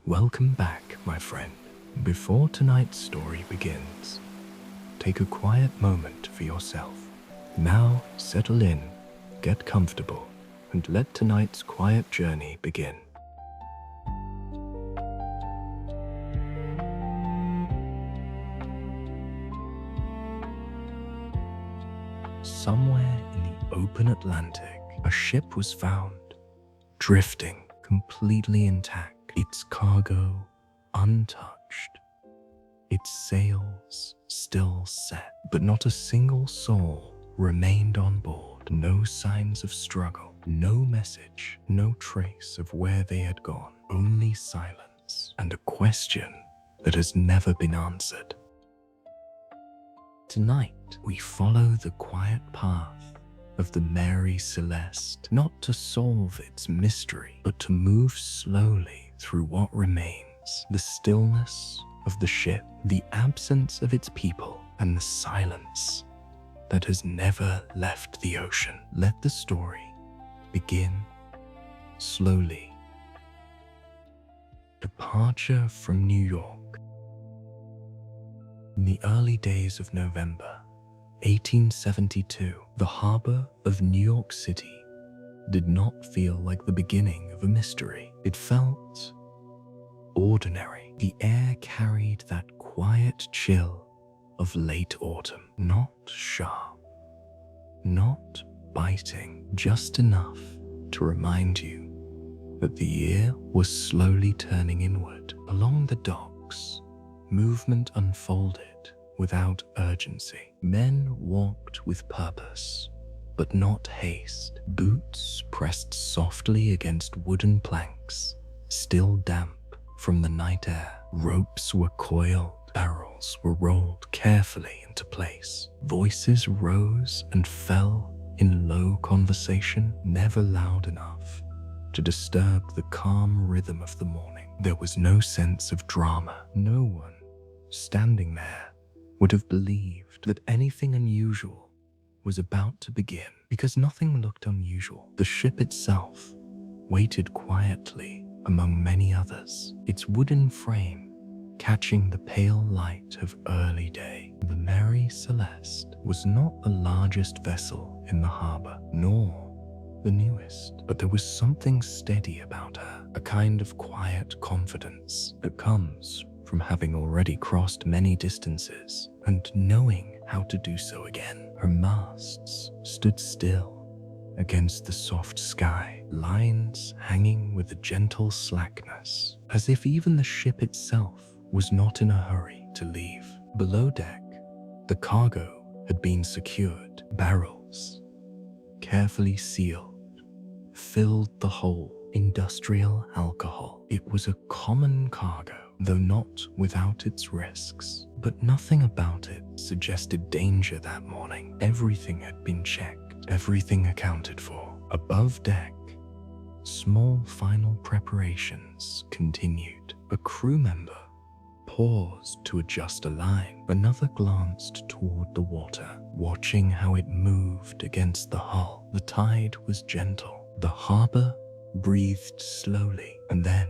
Welcome back, my friend. Before tonight's story begins, take a quiet moment for yourself. Now, settle in, get comfortable, and let tonight's quiet journey begin. Somewhere in the open Atlantic, a ship was found, drifting completely intact, its cargo untouched, its sails still set, but not a single soul remained on board. No signs of struggle, no message, no trace of where they had gone, only silence and a question that has never been answered. Tonight, we follow the quiet path of the Mary Celeste, not to solve its mystery, but to move slowly through what remains, the stillness of the ship, the absence of its people, and the silence that has never left the ocean. Let the story begin slowly. Departure from New York. In the early days of November 1872, the harbor of New York City did not feel like the beginning of a mystery. It felt ordinary. The air carried that quiet chill of late autumn, not sharp, not biting, just enough to remind you that the year was slowly turning inward. Along the docks, movement unfolded without urgency. Men walked with purpose, but not haste. Boots pressed softly against wooden planks, still damp from the night air. Ropes were coiled, barrels were rolled carefully into place. Voices rose and fell in low conversation, never loud enough to disturb the calm rhythm of the morning. There was no sense of drama. No one standing there would have believed that anything unusual was about to begin, because nothing looked unusual. The ship itself waited quietly among many others, its wooden frame catching the pale light of early day. The Mary Celeste was not the largest vessel in the harbor, nor the newest, but there was something steady about her, a kind of quiet confidence that comes from having already crossed many distances and knowing how to do so again. Her masts stood still against the soft sky, lines hanging with a gentle slackness, as if even the ship itself was not in a hurry to leave. Below deck, the cargo had been secured. Barrels, carefully sealed, filled the hold. Industrial alcohol. It was a common cargo, though not without its risks. But nothing about it suggested danger that morning. Everything had been checked, everything accounted for. Above deck, small final preparations continued. A crew member paused to adjust a line. Another glanced toward the water, watching how it moved against the hull. The tide was gentle. The harbor breathed slowly, and then,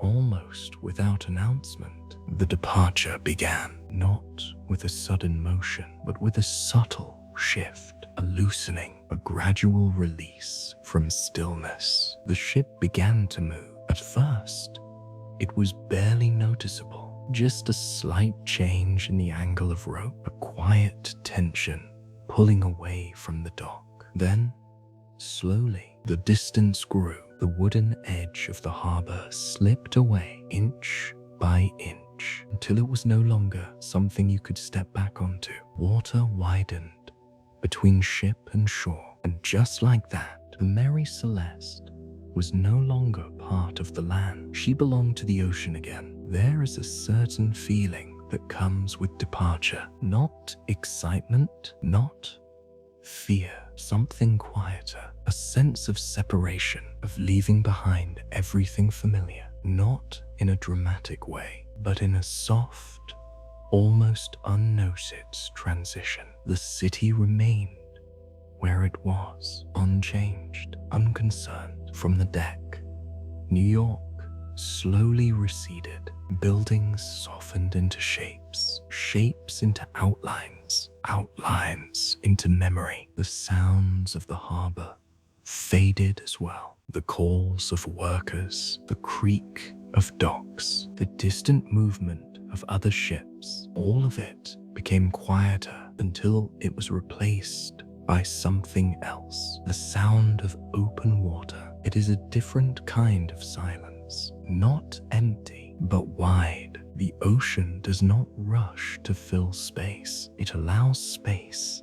almost without announcement, the departure began. Not with a sudden motion, but with a subtle shift, a loosening, a gradual release from stillness. The ship began to move. At first, it was barely noticeable, just a slight change in the angle of rope, a quiet tension pulling away from the dock. Then, slowly, the distance grew. The wooden edge of the harbor slipped away, inch by inch, until it was no longer something you could step back onto. Water widened between ship and shore, and just like that, the Mary Celeste was no longer part of the land. She belonged to the ocean again. There is a certain feeling that comes with departure. Not excitement, not fear, something quieter, a sense of separation, of leaving behind everything familiar, not in a dramatic way, but in a soft, almost unnoticed transition. The city remained where it was, unchanged, unconcerned. From the deck, New York slowly receded. Buildings softened into shapes, shapes into outlines, outlines into memory. The sounds of the harbor faded as well. The calls of workers, the creak of docks, the distant movement of other ships, all of it became quieter until it was replaced by something else. The sound of open water. It is a different kind of silence, not empty, but wide. The ocean does not rush to fill space. It allows space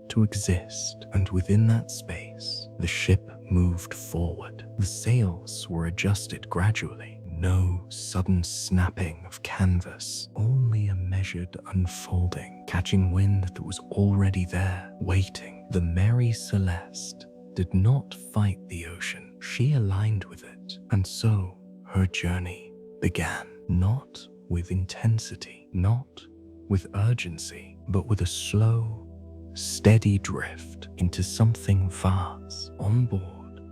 to exist, and within that space, the ship moved forward. The sails were adjusted gradually. No sudden snapping of canvas, only a measured unfolding, catching wind that was already there, waiting. The Mary Celeste did not fight the ocean. She aligned with it, and so her journey began. Not with intensity, not with urgency, but with a slow, steady drift into something vast. On board,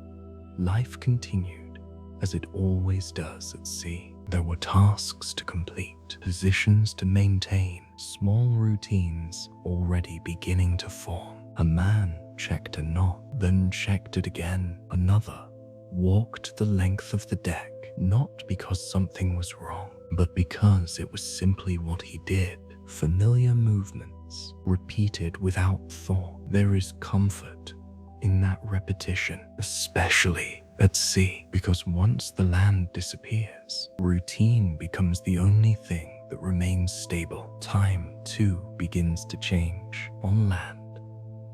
life continued as it always does at sea. There were tasks to complete, positions to maintain, small routines already beginning to form. A man checked a knot, then checked it again. Another walked the length of the deck, not because something was wrong, but because it was simply what he did. Familiar movements, repeated without thought. There is comfort in that repetition, especially at sea, because once the land disappears, routine becomes the only thing that remains stable. Time, too, begins to change. On land,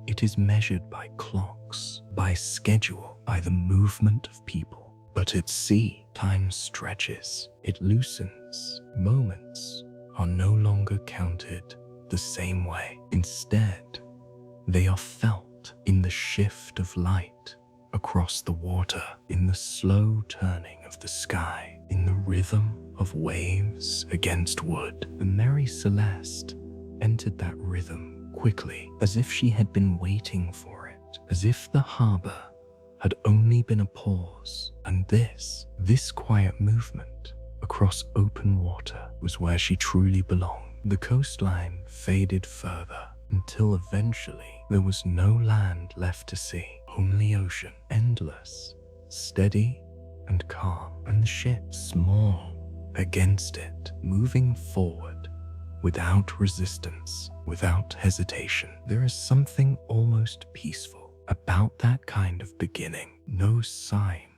it is measured by clocks, by schedule, by the movement of people. But at sea, time stretches, it loosens. Moments are no longer counted the same way. Instead, they are felt in the shift of light across the water, in the slow turning of the sky, in the rhythm of waves against wood. The Mary Celeste entered that rhythm quickly, as if she had been waiting for it, as if the harbor had only been a pause, and this quiet movement across open water was where she truly belonged. The coastline faded further until eventually there was no land left to see, only ocean, endless, steady and calm, and the ship small against it, moving forward without resistance, without hesitation. There is something almost peaceful about that kind of beginning. No sign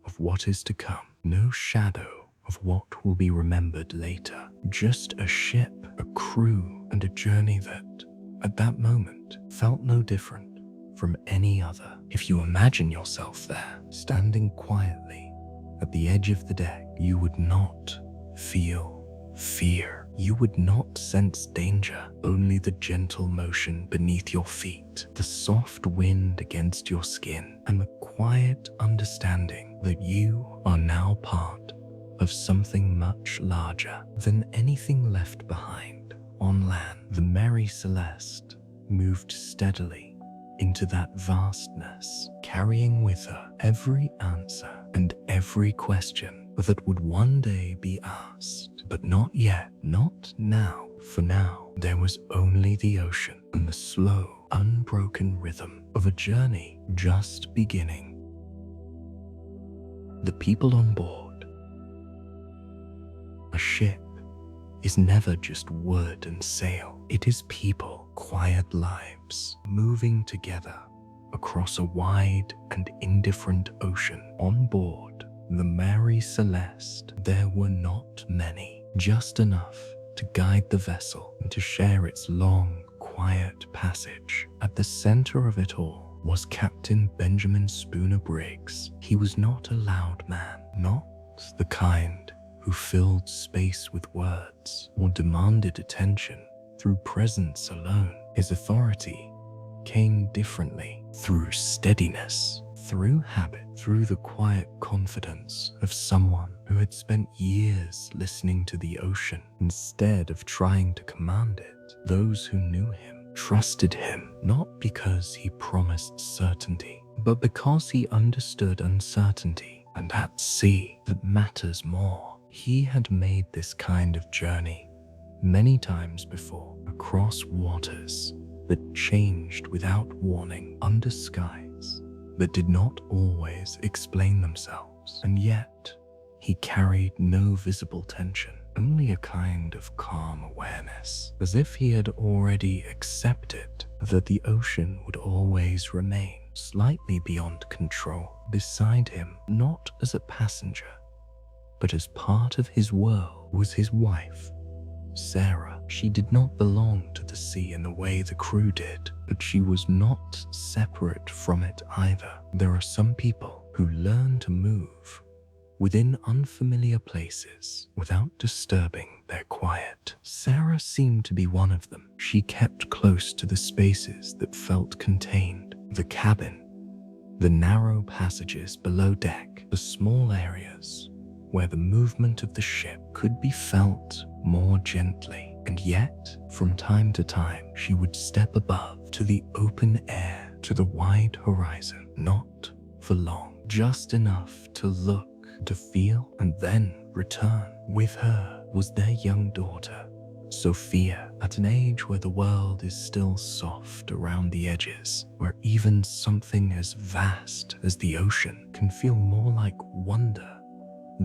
of what is to come, no shadow of what will be remembered later. Just a ship, a crew, and a journey that, at that moment, felt no different from any other. If you imagine yourself there, standing quietly at the edge of the deck, you would not feel fear. You would not sense danger, only the gentle motion beneath your feet, the soft wind against your skin, and the quiet understanding that you are now part of something much larger than anything left behind. On land, the Mary Celeste moved steadily into that vastness, carrying with her every answer and every question that would one day be asked. But not yet, not now. For now, there was only the ocean and the slow, unbroken rhythm of a journey just beginning. The people on board. A ship is never just wood and sail. It is people, quiet lives, moving together across a wide and indifferent ocean. On board the Mary Celeste, there were not many, just enough to guide the vessel and to share its long, quiet passage. At the center of it all was Captain Benjamin Spooner Briggs. He was not a loud man, not the kind who filled space with words or demanded attention through presence alone. His authority came differently, through steadiness, through habit, through the quiet confidence of someone who had spent years listening to the ocean instead of trying to command it. Those who knew him trusted him, not because he promised certainty, but because he understood uncertainty and at sea that matters more. He had made this kind of journey many times before, across waters that changed without warning, under skies that did not always explain themselves. And yet, he carried no visible tension, only a kind of calm awareness, as if he had already accepted that the ocean would always remain slightly beyond control beside him, not as a passenger, but as part of his world. Was his wife, Sarah. She did not belong to the sea in the way the crew did, but she was not separate from it either. There are some people who learn to move within unfamiliar places without disturbing their quiet. Sarah seemed to be one of them. She kept close to the spaces that felt contained, the cabin, the narrow passages below deck, the small areas where the movement of the ship could be felt more gently. And yet, from time to time, she would step above to the open air, to the wide horizon, not for long, just enough to look, to feel, and then return. With her was their young daughter, Sophia, at an age where the world is still soft around the edges, where even something as vast as the ocean can feel more like wonder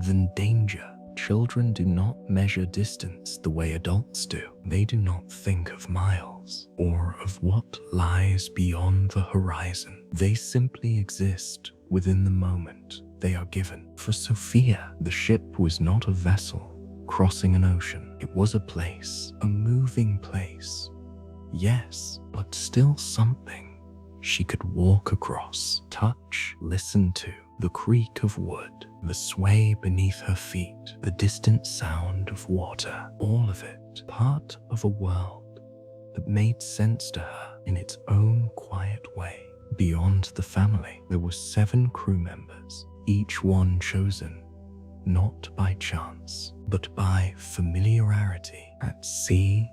than danger. Children do not measure distance the way adults do. They do not think of miles or of what lies beyond the horizon. They simply exist within the moment they are given. For Sophia, the ship was not a vessel crossing an ocean. It was a place, a moving place. Yes, but still something she could walk across, touch, listen to. The creak of wood, the sway beneath her feet, the distant sound of water, all of it part of a world that made sense to her in its own quiet way. Beyond the family, there were 7 crew members, each one chosen not by chance, but by familiarity. At sea,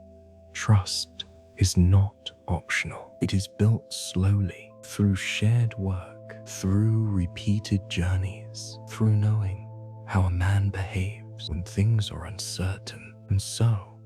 trust is not optional. It is built slowly through shared work, through repeated journeys, through knowing how a man behaves when things are uncertain. And so,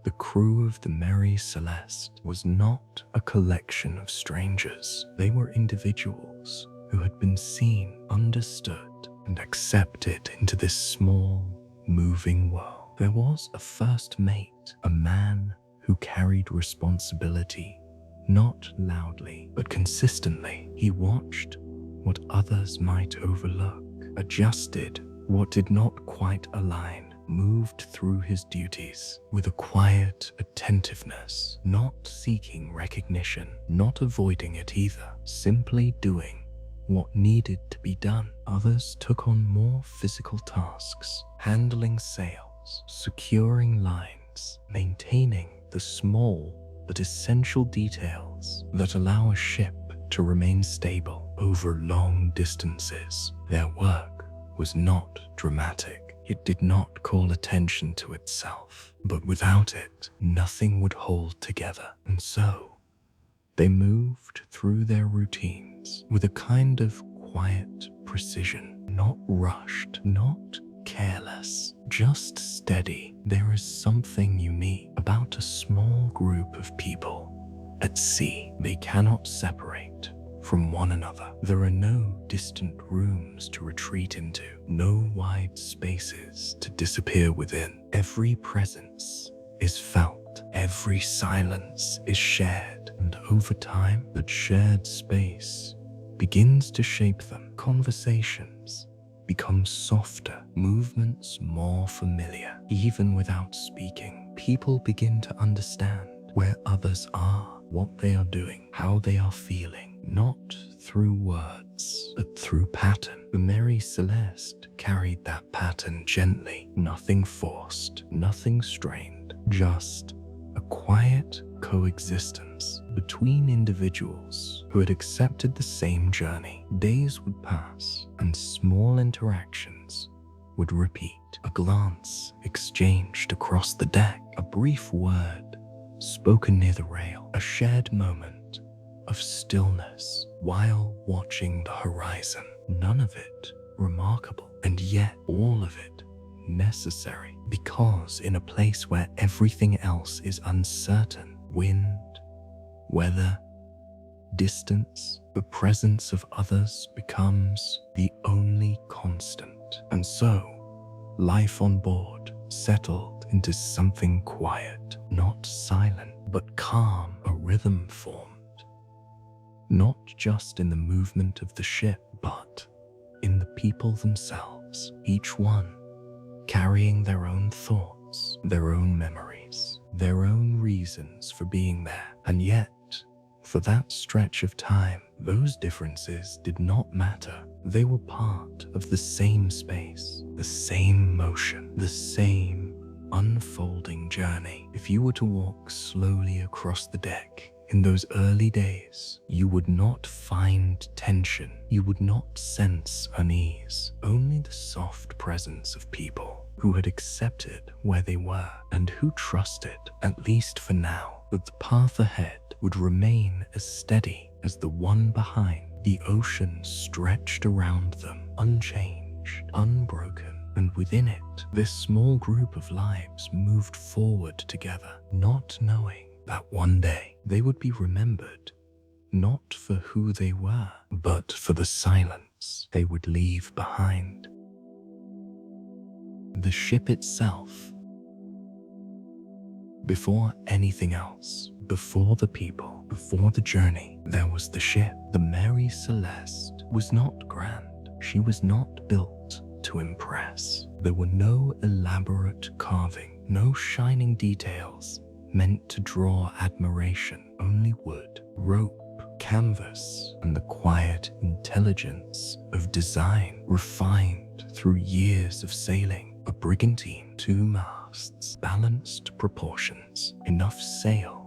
the crew of the Mary Celeste was not a collection of strangers. They were individuals who had been seen, understood, and accepted into this small, moving world. There was a first mate, a man who carried responsibility, not loudly, but consistently. He watched what others might overlook, adjusted what did not quite align, moved through his duties with a quiet attentiveness, not seeking recognition, not avoiding it either, simply doing what needed to be done. Others took on more physical tasks, handling sails, securing lines, maintaining the small but essential details that allow a ship to remain stable over long distances. Their work was not dramatic. It did not call attention to itself, but without it, nothing would hold together. And so, they moved through their routines with a kind of quiet precision, not rushed, not careless, just steady. There is something unique about a small group of people at sea. They cannot separate from one another. There are no distant rooms to retreat into, no wide spaces to disappear within. Every presence is felt, every silence is shared, and over time, that shared space begins to shape them. Conversations become softer, movements more familiar. Even without speaking, people begin to understand where others are, what they are doing, how they are feeling, not through words, but through pattern. The Mary Celeste carried that pattern gently, nothing forced, nothing strained, just a quiet coexistence between individuals who had accepted the same journey. Days would pass, and small interactions would repeat. A glance exchanged across the deck, a brief word spoken near the rail, a shared moment of stillness while watching the horizon. None of it remarkable, and yet all of it necessary, because in a place where everything else is uncertain, wind, weather, distance, the presence of others becomes the only constant. And so, life on board settled into something quiet, not silent, but calm, a rhythm formed, not just in the movement of the ship, but in the people themselves, each one carrying their own thoughts, their own memories, their own reasons for being there. And yet, for that stretch of time, those differences did not matter. They were part of the same space, the same motion, the same unfolding journey. If you were to walk slowly across the deck in those early days, you would not find tension. You would not sense unease, only the soft presence of people who had accepted where they were and who trusted, at least for now, that the path ahead would remain as steady as the one behind. The ocean stretched around them, unchanged, unbroken, and within it, this small group of lives moved forward together, not knowing that one day they would be remembered, not for who they were, but for the silence they would leave behind. The ship itself, before anything else, before the people, before the journey, there was the ship. The Mary Celeste was not grand. She was not built to impress. There were no elaborate carving, no shining details meant to draw admiration, only wood, rope, canvas, and the quiet intelligence of design refined through years of sailing. A brigantine, 2 masts, balanced proportions, enough sail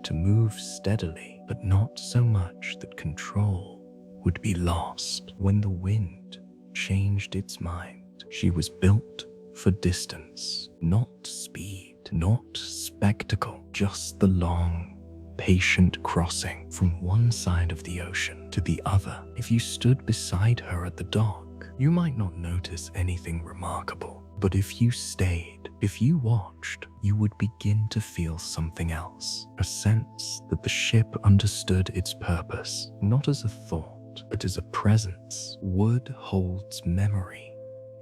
to move steadily, but not so much that control would be lost when the wind changed its mind. She was built for distance, not speed, not spectacle, just the long, patient crossing from one side of the ocean to the other. If you stood beside her at the dock, you might not notice anything remarkable, but if you stayed, if you watched, you would begin to feel something else, a sense that the ship understood its purpose, not as a thought, but as a presence. Wood holds memory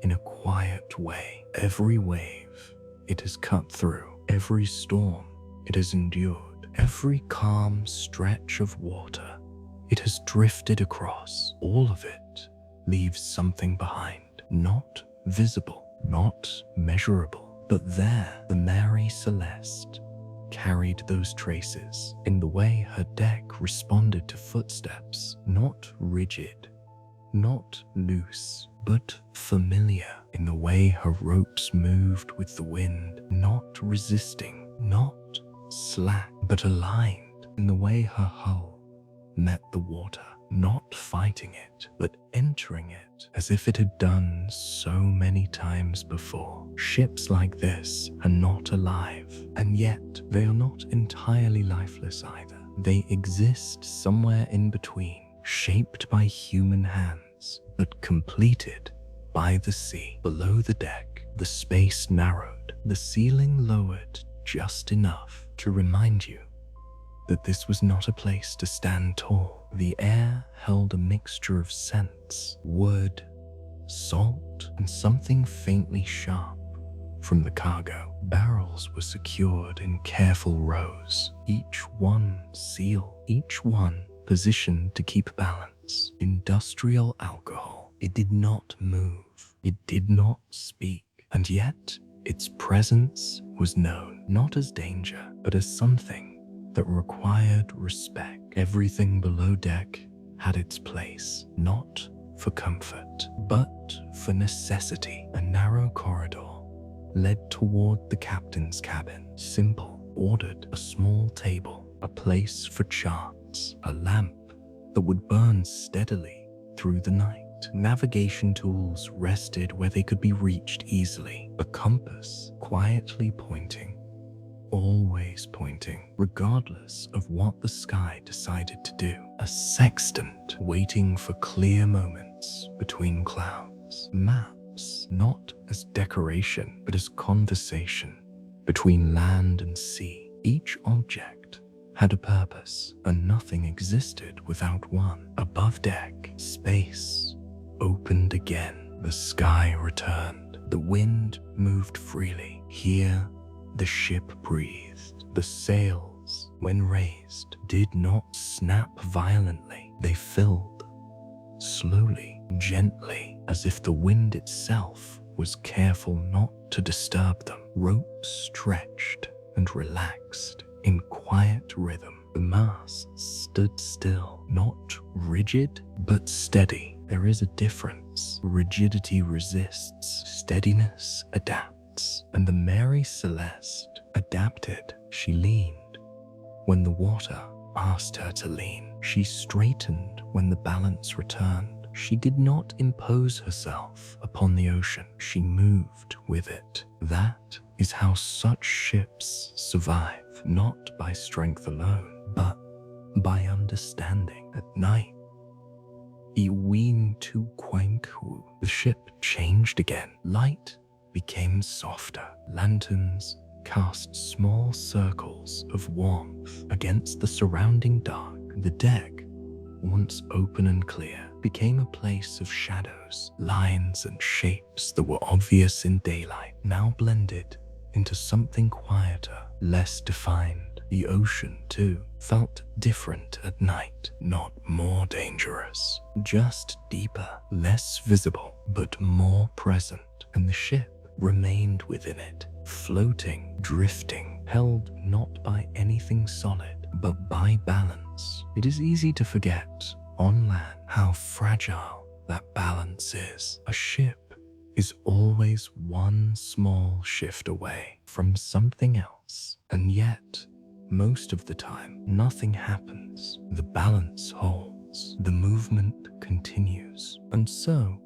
in a quiet way. Every wave it has cut through, every storm it has endured, every calm stretch of water it has drifted across, all of it leaves something behind, not visible, not measurable, but there the Mary Celeste carried those traces in the way her deck responded to footsteps, not rigid, not loose, but familiar, in the way her ropes moved with the wind, not resisting, not slack, but aligned, in the way her hull met the water, not fighting it, but entering it as if it had done so many times before. Ships like this are not alive, and yet they are not entirely lifeless either. They exist somewhere in between, shaped by human hands, but completed by the sea. Below the deck, the space narrowed, the ceiling lowered just enough to remind you that this was not a place to stand tall. The air held a mixture of scents, wood, salt, and something faintly sharp from the cargo. Barrels were secured in careful rows, each one sealed, each one positioned to keep balance. Industrial alcohol. It did not move, it did not speak, and yet its presence was known, not as danger, but as something that required respect. Everything below deck had its place, not for comfort, but for necessity. A narrow corridor led toward the captain's cabin. Simple, ordered, a small table, a place for charts, a lamp that would burn steadily through the night. Navigation tools rested where they could be reached easily. A compass quietly pointing, always pointing, regardless of what the sky decided to do. A sextant waiting for clear moments dance between clouds. Maps, not as decoration, but as conversation between land and sea. Each object had a purpose, and nothing existed without one. Above deck, space opened again. The sky returned. The wind moved freely. Here, the ship breathed. The sails, when raised, did not snap violently. They filled slowly, gently, as if the wind itself was careful not to disturb them. Ropes stretched and relaxed in quiet rhythm. The masts stood still, not rigid, but steady. There is a difference. Rigidity resists, steadiness adapts. And the Mary Celeste adapted. She leaned when the water asked her to lean. She straightened when the balance returned. She did not impose herself upon the ocean. She moved with it. That is how such ships survive, not by strength alone, but by understanding. At night, Iwin tu Quanku, the ship changed again. Light became softer. Lanterns cast small circles of warmth against the surrounding dark. The deck, once open and clear, became a place of shadows. Lines and shapes that were obvious in daylight now blended into something quieter, less defined. The ocean, too, felt different at night, not more dangerous, just deeper, less visible, but more present. And the ship remained within it, floating, drifting, held not by anything solid, but by balance. It is easy to forget on land how fragile that balance is. A ship is always one small shift away from something else, and yet, most of the time, nothing happens. The balance holds, the movement continues. And so,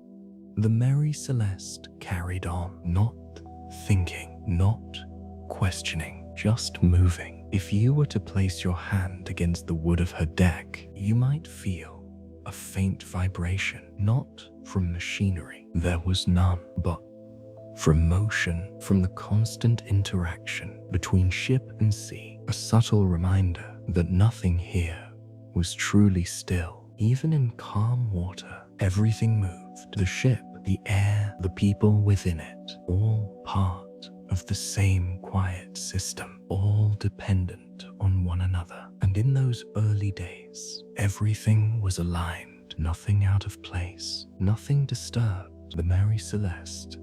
the Mary Celeste carried on, not thinking, not questioning, just moving. If you were to place your hand against the wood of her deck, you might feel a faint vibration, not from machinery. There was none, but from motion, from the constant interaction between ship and sea, a subtle reminder that nothing here was truly still. Even in calm water, everything moved. The ship, the air, the people within it, all part of the same quiet system, all dependent on one another. And in those early days, everything was aligned, nothing out of place, nothing disturbed. The Mary Celeste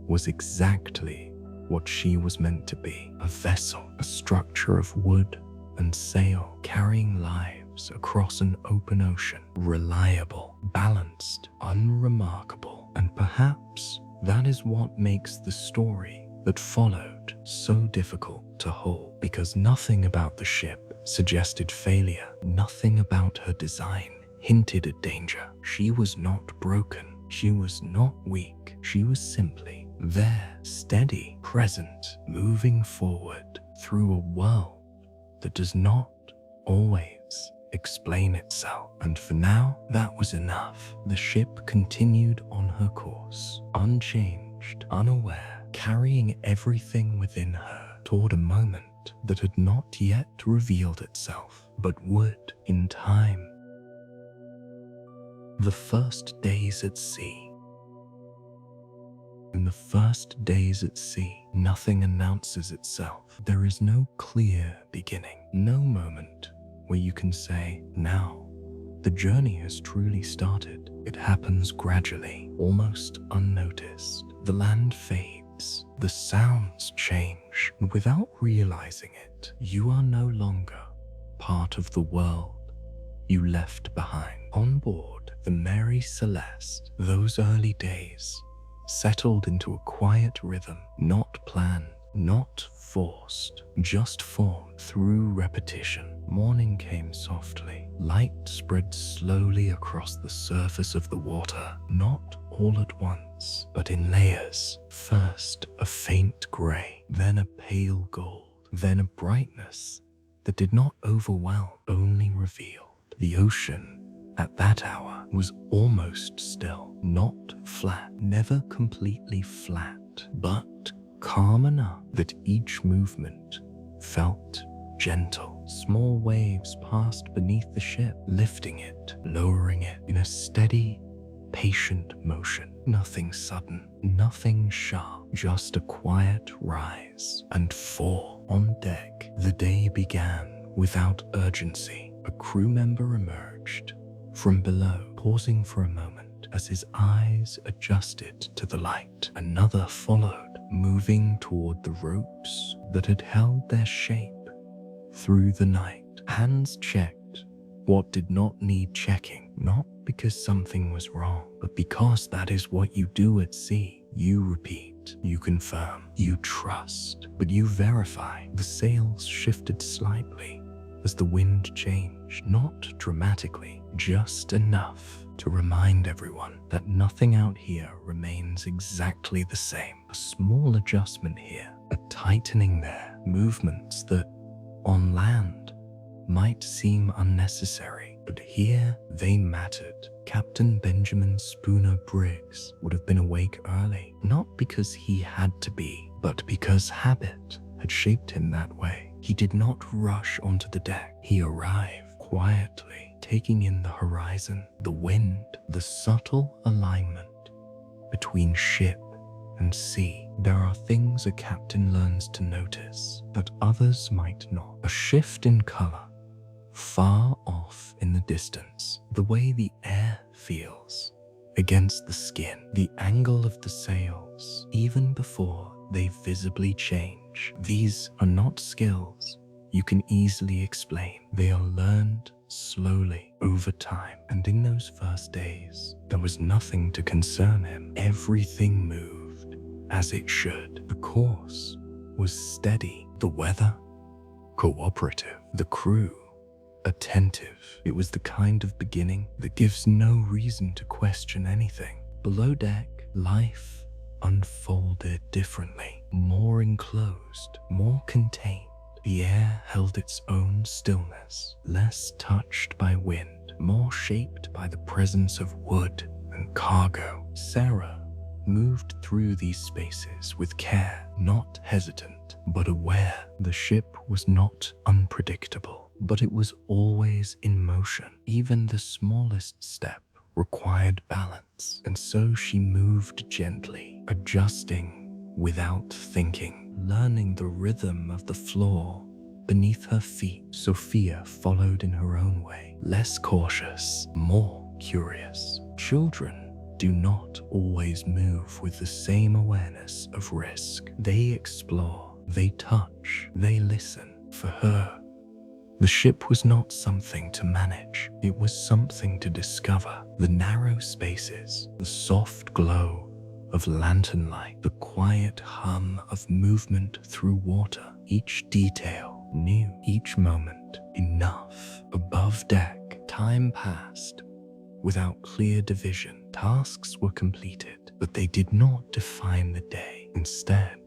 was exactly what she was meant to be, a vessel, a structure of wood and sail, carrying lives across an open ocean, reliable, balanced, unremarkable. And perhaps that is what makes the story that followed so difficult to hold, because nothing about the ship suggested failure, nothing about her design hinted at danger. She was not broken, she was not weak, she was simply there, steady, present, moving forward through a world that does not always explain itself. And for now, that was enough. The ship continued on her course, unchanged, unaware, carrying everything within her toward a moment that had not yet revealed itself, but would in time. The first days at sea. In the first days at sea, nothing announces itself. There is no clear beginning, no moment where you can say, now, the journey has truly started. It happens gradually, almost unnoticed. The land fades, the sounds change, and without realizing it, you are no longer part of the world you left behind. On board the Mary Celeste, those early days settled into a quiet rhythm, not planned, not forced, just formed through repetition. Morning came softly. Light spread slowly across the surface of the water, not all at once, but in layers. First a faint gray, then a pale gold, then a brightness that did not overwhelm, only revealed. The ocean at that hour was almost still, not flat, never completely flat, but calm enough that each movement felt gentle. Small waves passed beneath the ship, lifting it, lowering it in a steady, patient motion. Nothing sudden, nothing sharp, just a quiet rise and fall. On deck, the day began without urgency. A crew member emerged from below, pausing for a moment as his eyes adjusted to the light. Another followed, moving toward the ropes that had held their shape through the night. Hands checked what did not need checking, not because something was wrong, but because that is what you do at sea. You repeat, you confirm, you trust, but you verify. The sails shifted slightly as the wind changed, not dramatically, just enough to remind everyone that nothing out here remains exactly the same. A small adjustment here, a tightening there, movements that on land might seem unnecessary, but here they mattered. Captain Benjamin Spooner Briggs would have been awake early, not because he had to be, but because habit had shaped him that way. He did not rush onto the deck. He arrived quietly, taking in the horizon, the wind, the subtle alignment between ship and sea. There are things a captain learns to notice that others might not. A shift in color, far off in the distance, the way the air feels against the skin, the angle of the sails, even before they visibly change. These are not skills you can easily explain. They are learned slowly over time. And in those first days, there was nothing to concern him. Everything moved as it should. The course was steady, the weather cooperative, the crew attentive. It was the kind of beginning that gives no reason to question anything. Below deck, life unfolded differently, more enclosed, more contained. The air held its own stillness, less touched by wind, more shaped by the presence of wood and cargo. Sarah moved through these spaces with care, not hesitant, but aware. The ship was not unpredictable, but it was always in motion. Even the smallest step required balance, and so she moved gently, adjusting without thinking, learning the rhythm of the floor beneath her feet. Sophia followed in her own way, less cautious, more curious. Children do not always move with the same awareness of risk. They explore, they touch, they listen. For her, the ship was not something to manage. It was something to discover. The narrow spaces, the soft glow of lantern light, the quiet hum of movement through water. Each detail new, each moment enough. Above deck, time passed without clear division. Tasks were completed, but they did not define the day. Instead,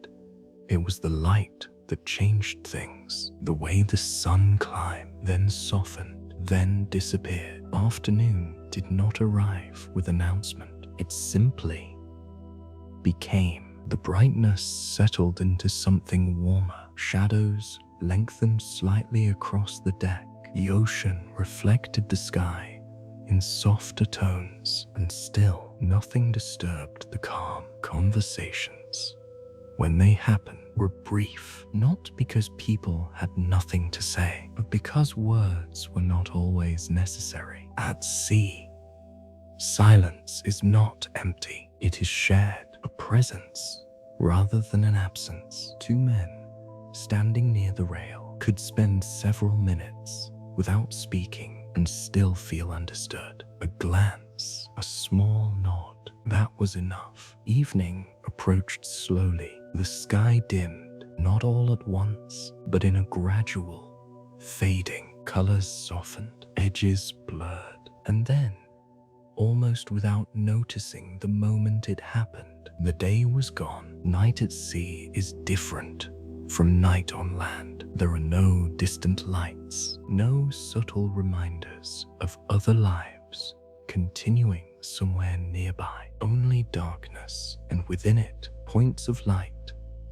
it was the light that changed things. The way the sun climbed, then softened, then disappeared. Afternoon did not arrive with announcement. It simply became. The brightness settled into something warmer. Shadows lengthened slightly across the deck. The ocean reflected the sky in softer tones, and still nothing disturbed the calm. Conversations, when they happened, were brief, not because people had nothing to say, but because words were not always necessary. At sea, silence is not empty. It is shared, a presence rather than an absence. Two men standing near the rail could spend several minutes without speaking and still feel understood. A glance, a small nod, that was enough. Evening approached slowly. The sky dimmed, not all at once, but in a gradual fading. Colors softened, edges blurred, and then, almost without noticing the moment it happened, the day was gone. Night at sea is different from night on land. There are no distant lights, no subtle reminders of other lives moves, continuing somewhere nearby. Only darkness, and within it, points of light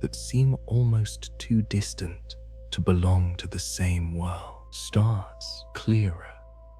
that seem almost too distant to belong to the same world. Stars clearer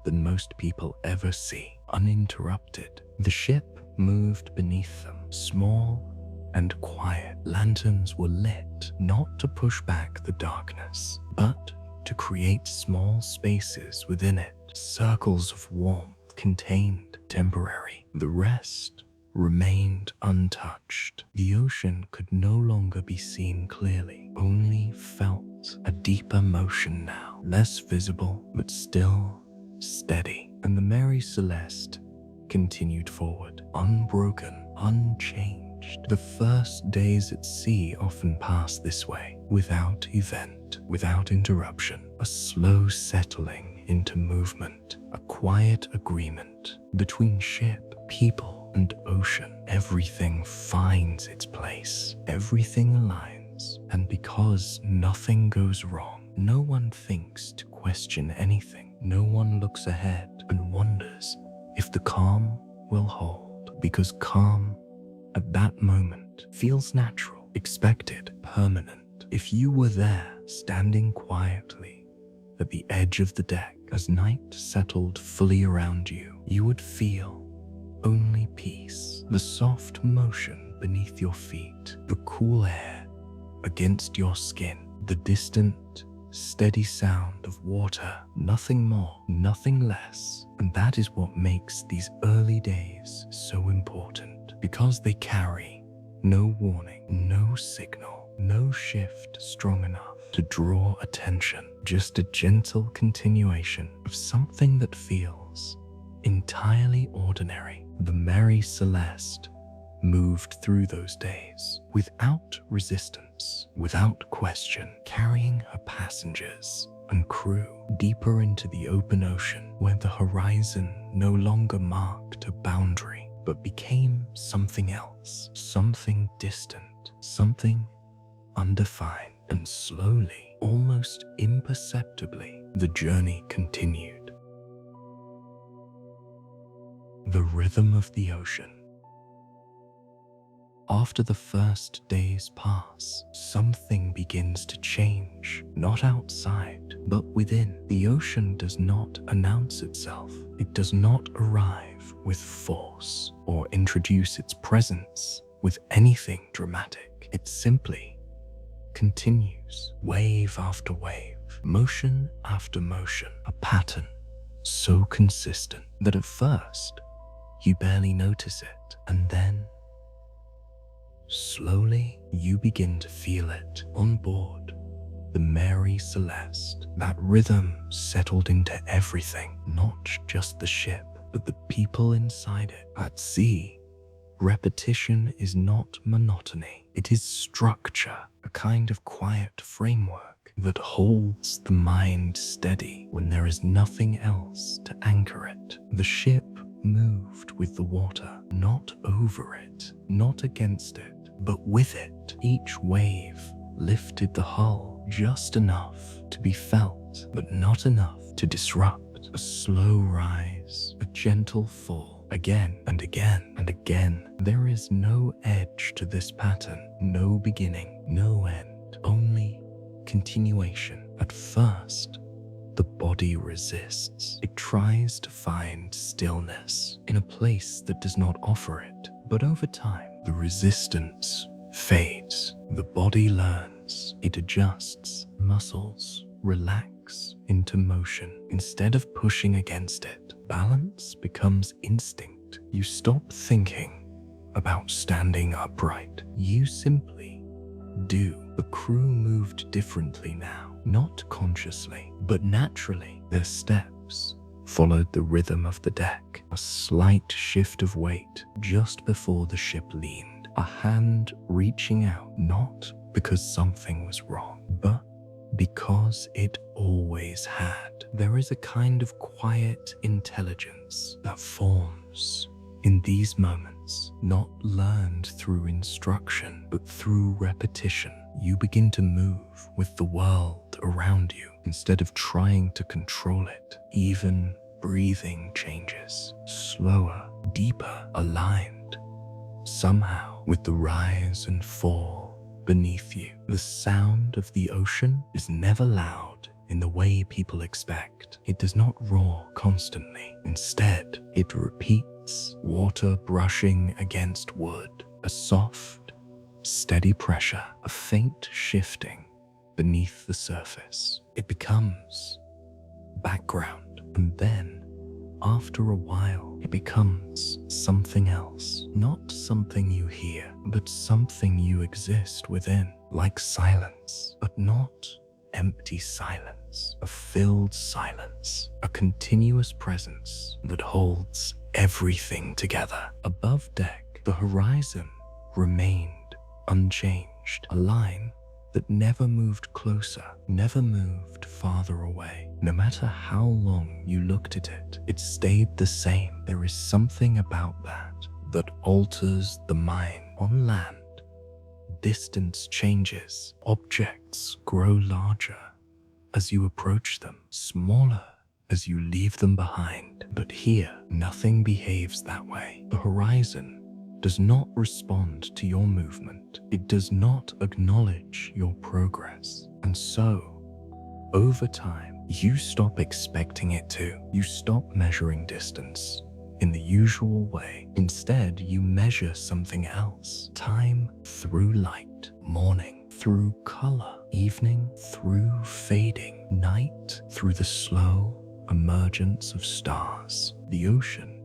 than most people ever see, uninterrupted. The ship moved beneath them, small and quiet. Lanterns were lit, not to push back the darkness, but to create small spaces within it, circles of warmth contained, temporary. The rest remained untouched. The ocean could no longer be seen clearly, only felt a deeper motion now, less visible, but still steady. And the Mary Celeste continued forward, unbroken, unchanged. The first days at sea often pass this way, without event, without interruption, a slow settling into movement, a quiet agreement between ship, people, and ocean. Everything finds its place, everything aligns, and because nothing goes wrong, no one thinks to question anything. No one looks ahead and wonders if the calm will hold, because calm at that moment feels natural, expected, permanent. If you were there, standing quietly at the edge of the deck as night settled fully around you, you would feel only peace, the soft motion beneath your feet, the cool air against your skin, the distant, steady sound of water, nothing more, nothing less. And that is what makes these early days so important, because they carry no warning, no signal, no shift strong enough to draw attention, just a gentle continuation of something that feels entirely ordinary. The Mary Celeste moved through those days without resistance, without question, carrying her passengers and crew deeper into the open ocean, where the horizon no longer marked a boundary, but became something else, something distant, something undefined. And slowly, almost imperceptibly, the journey continued. The rhythm of the ocean. After the first days pass, something begins to change, not outside, but within. The ocean does not announce itself. It does not arrive with force or introduce its presence with anything dramatic. It simply continues, wave after wave, motion after motion, a pattern so consistent that at first you barely notice it, and then slowly, you begin to feel it on board the Mary Celeste. That rhythm settled into everything, not just the ship, but the people inside it. At sea, repetition is not monotony. It is structure, a kind of quiet framework that holds the mind steady when there is nothing else to anchor it. The ship moved with the water, not over it, not against it, but with it. Each wave lifted the hull just enough to be felt, but not enough to disrupt. A slow rise, a gentle fall, again and again and again. There is no edge to this pattern, no beginning, no end, only continuation. At first, the body resists. It tries to find stillness in a place that does not offer it. But over time, the resistance fades. The body learns. It adjusts. Muscles relax into motion. Instead of pushing against it, balance becomes instinct. You stop thinking about standing upright. You simply do. The crew moved differently now, not consciously, but naturally. Their steps followed the rhythm of the deck, a slight shift of weight just before the ship leaned, a hand reaching out, not because something was wrong, but because it always had. There is a kind of quiet intelligence that forms in these moments, not learned through instruction, but through repetition. You begin to move with the world around you instead of trying to control it. Even breathing changes, slower, deeper, aligned, somehow with the rise and fall beneath you. The sound of the ocean is never loud in the way people expect. It does not roar constantly. Instead, it repeats, water brushing against wood, a soft, steady pressure, a faint shifting beneath the surface. It becomes background, and then, after a while, it becomes something else. Not something you hear, but something you exist within, like silence, but not empty silence, a filled silence, a continuous presence that holds everything together. Above deck, the horizon remained unchanged, a line that never moved closer, never moved farther away. No matter how long you looked at it, it stayed the same. There is something about that alters the mind. On land, distance changes. Objects grow larger as you approach them, smaller as you leave them behind. But here, nothing behaves that way. The horizon does not respond to your movement. It does not acknowledge your progress. And so, over time, you stop expecting it to. You stop measuring distance in the usual way. Instead, you measure something else. Time through light, morning through color, evening through fading, night through the slow emergence of stars. The ocean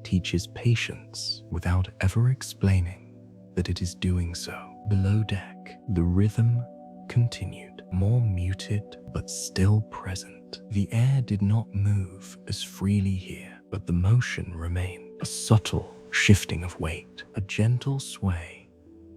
teaches patience without ever explaining that it is doing so. Below deck, the rhythm continued, more muted but still present. The air did not move as freely here, but the motion remained, a subtle shifting of weight, a gentle sway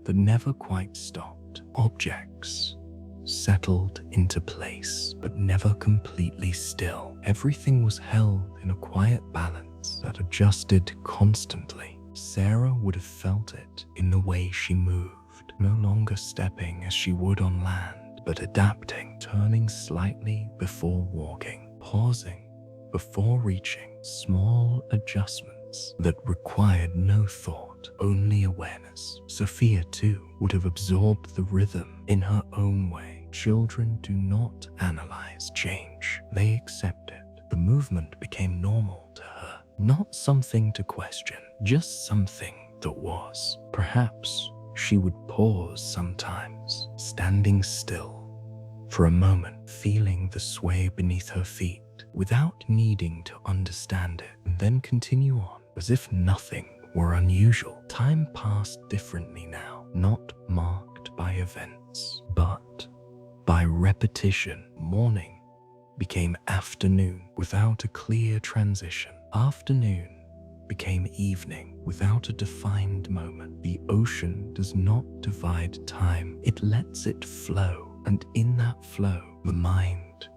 that never quite stopped. Objects settled into place, but never completely still. Everything was held in a quiet balance that adjusted constantly. Sarah would have felt it in the way she moved, no longer stepping as she would on land, but adapting, turning slightly before walking, pausing before reaching, small adjustments that required no thought, only awareness. Sophia, too, would have absorbed the rhythm in her own way. Children do not analyze change, they accept it. The movement became normal to her, not something to question, just something that was. Perhaps she would pause sometimes, standing still for a moment, feeling the sway beneath her feet without needing to understand it, and then continue on as if nothing were unusual. Time passed differently now, not marked by events, but by repetition. Morning became afternoon without a clear transition. Afternoon became evening without a defined moment. The ocean does not divide time, it lets it flow, and in that flow, the mind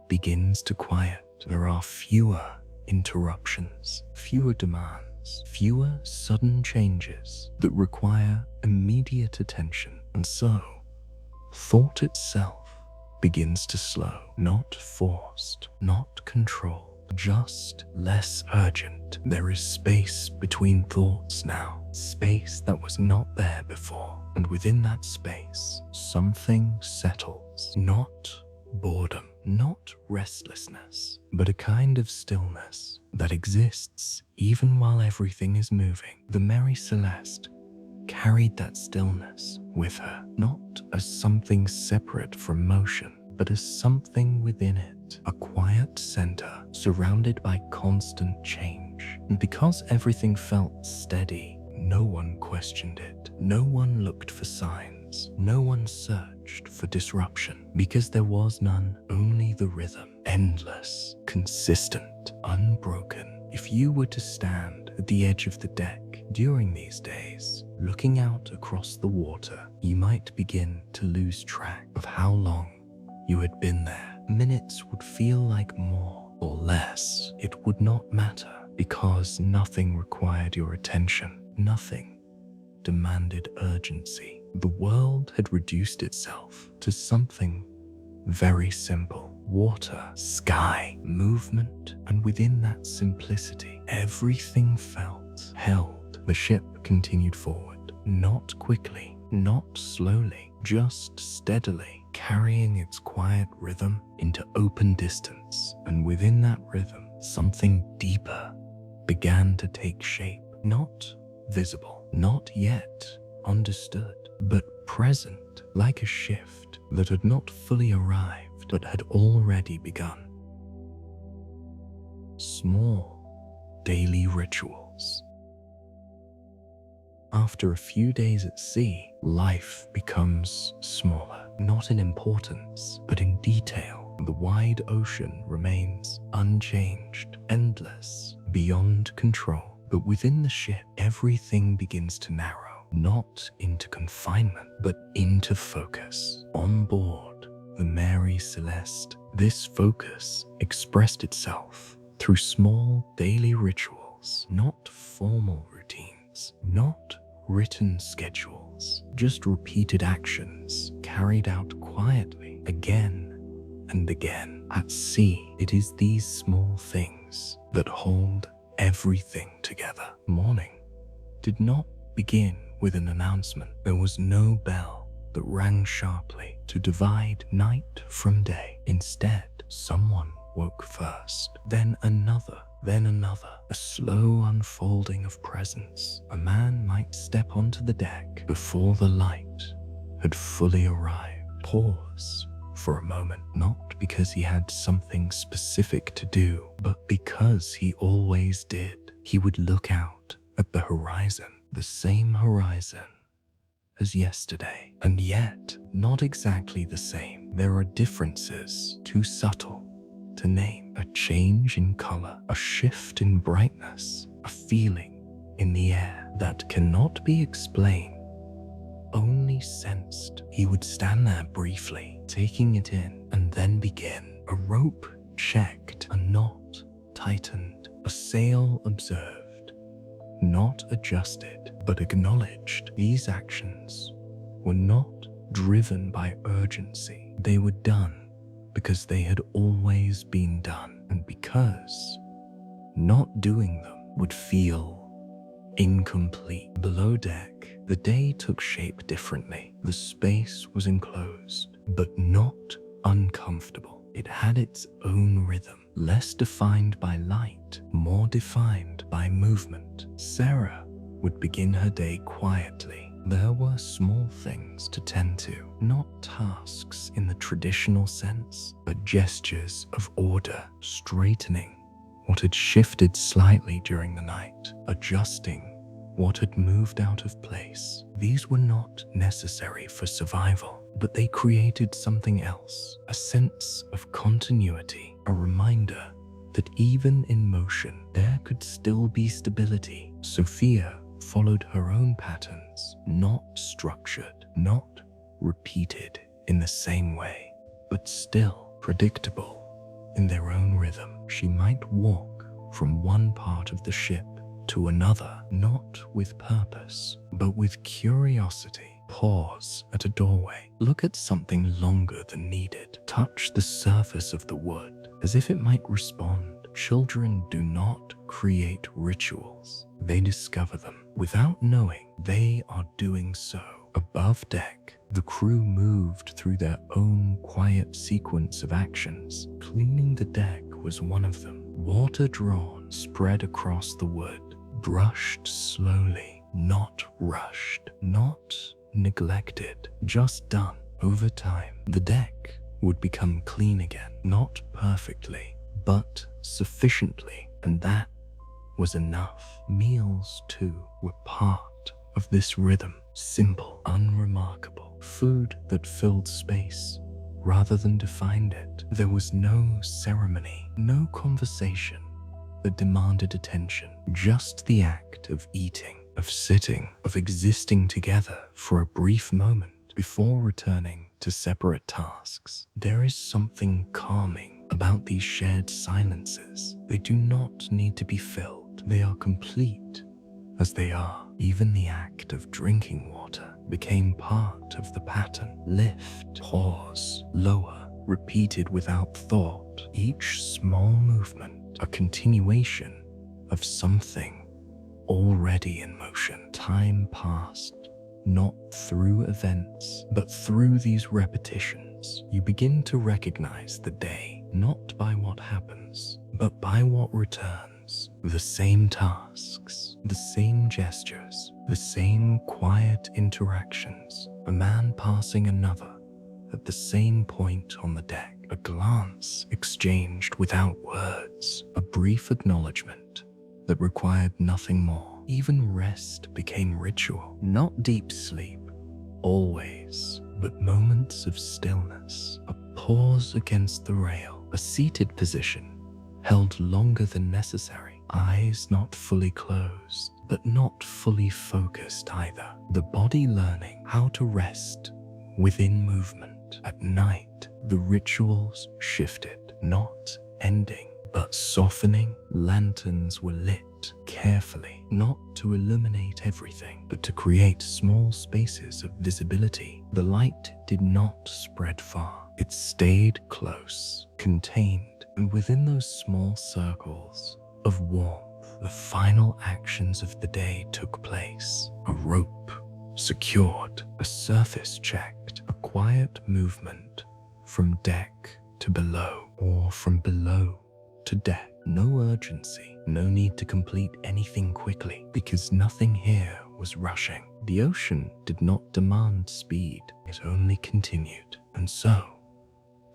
begins to quiet. There are fewer interruptions, fewer demands, fewer sudden changes that require immediate attention. And so, thought itself begins to slow, not forced, not controlled, just less urgent. There is space between thoughts now, space that was not there before. And within that space, something settles, not boredom, not restlessness, but a kind of stillness that exists even while everything is moving. The Mary Celeste carried that stillness with her, not as something separate from motion, but as something within it, a quiet center surrounded by constant change. And because everything felt steady, no one questioned it. No one looked for signs. No one searched for disruption, because there was none, only the rhythm, endless, consistent, unbroken. If you were to stand at the edge of the deck during these days, looking out across the water, you might begin to lose track of how long you had been there. Minutes would feel like more or less. It would not matter, because nothing required your attention. Nothing demanded urgency. The world had reduced itself to something very simple. water, sky, movement, and within that simplicity, everything felt held. The ship continued forward, not quickly, not slowly, just steadily, carrying its quiet rhythm into open distance. And within that rhythm, something deeper began to take shape, not visible, not yet understood, but present, like a shift that had not fully arrived, but had already begun. Small, daily rituals. After a few days at sea, life becomes smaller, not in importance, but in detail. The wide ocean remains unchanged, endless, beyond control. But within the ship, everything begins to narrow, not into confinement, but into focus. On board the Mary Celeste, this focus expressed itself through small daily rituals, not formal routines, not written schedules, just repeated actions carried out quietly again and again. At sea, it is these small things that hold everything together. Morning did not begin with an announcement. There was no bell that rang sharply to divide night from day. Instead, someone woke first, then another, a slow unfolding of presence. A man might step onto the deck before the light had fully arrived. Pause for a moment, not because he had something specific to do, but because he always did. He would look out at the horizon, the same horizon as yesterday, and yet not exactly the same. There are differences too subtle to name. A change in color, a shift in brightness, a feeling in the air that cannot be explained, only sensed. He would stand there briefly, taking it in, and then begin. A rope checked, a knot tightened, a sail observed, not adjusted, but acknowledged. These actions were not driven by urgency. They were done because they had always been done, and because not doing them would feel incomplete. Below deck, the day took shape differently. The space was enclosed, but not uncomfortable. It had its own rhythm, less defined by light, more defined by movement. Sarah would begin her day quietly. There were small things to tend to, not tasks in the traditional sense, but gestures of order, straightening what had shifted slightly during the night, adjusting what had moved out of place. These were not necessary for survival, but they created something else, a sense of continuity, a reminder that even in motion, there could still be stability. Sophia followed her own patterns, not structured, not repeated in the same way, but still predictable in their own rhythm. She might walk from one part of the ship to another, not with purpose, but with curiosity. Pause at a doorway, look at something longer than needed, touch the surface of the wood as if it might respond. Children do not create rituals, they discover them. Without knowing, they are doing so. Above deck, the crew moved through their own quiet sequence of actions. Cleaning the deck was one of them. Water drawn, spread across the wood, brushed slowly, not rushed, not neglected, just done. Over time, the deck would become clean again, not perfectly, but sufficiently, and that was enough. Meals, too, were part of this rhythm. Simple, unremarkable, food that filled space rather than defined it. There was no ceremony, no conversation that demanded attention, just the act of eating, of sitting, of existing together for a brief moment before returning to separate tasks. There is something calming about these shared silences. They do not need to be filled. They are complete as they are. Even the act of drinking water became part of the pattern. Lift, pause, lower, repeated without thought, each small movement a continuation of something already in motion. Time passed, not through events, but through these repetitions. You begin to recognize the day, not by what happens, but by what returns. The same tasks, the same gestures, the same quiet interactions. A man passing another at the same point on the deck. A glance exchanged without words. A brief acknowledgement that required nothing more. Even rest became ritual. Not deep sleep, always, but moments of stillness. A pause against the rail. A seated position, held longer than necessary. Eyes not fully closed, but not fully focused either. The body learning how to rest within movement. At night, the rituals shifted, not ending, but softening. Lanterns were lit carefully, not to illuminate everything, but to create small spaces of visibility. The light did not spread far. It stayed close, contained, and within those small circles of warmth, the final actions of the day took place. A rope secured, a surface checked, a quiet movement from deck to below, or from below to deck. No urgency, no need to complete anything quickly, because nothing here was rushing. The ocean did not demand speed, it only continued. And so,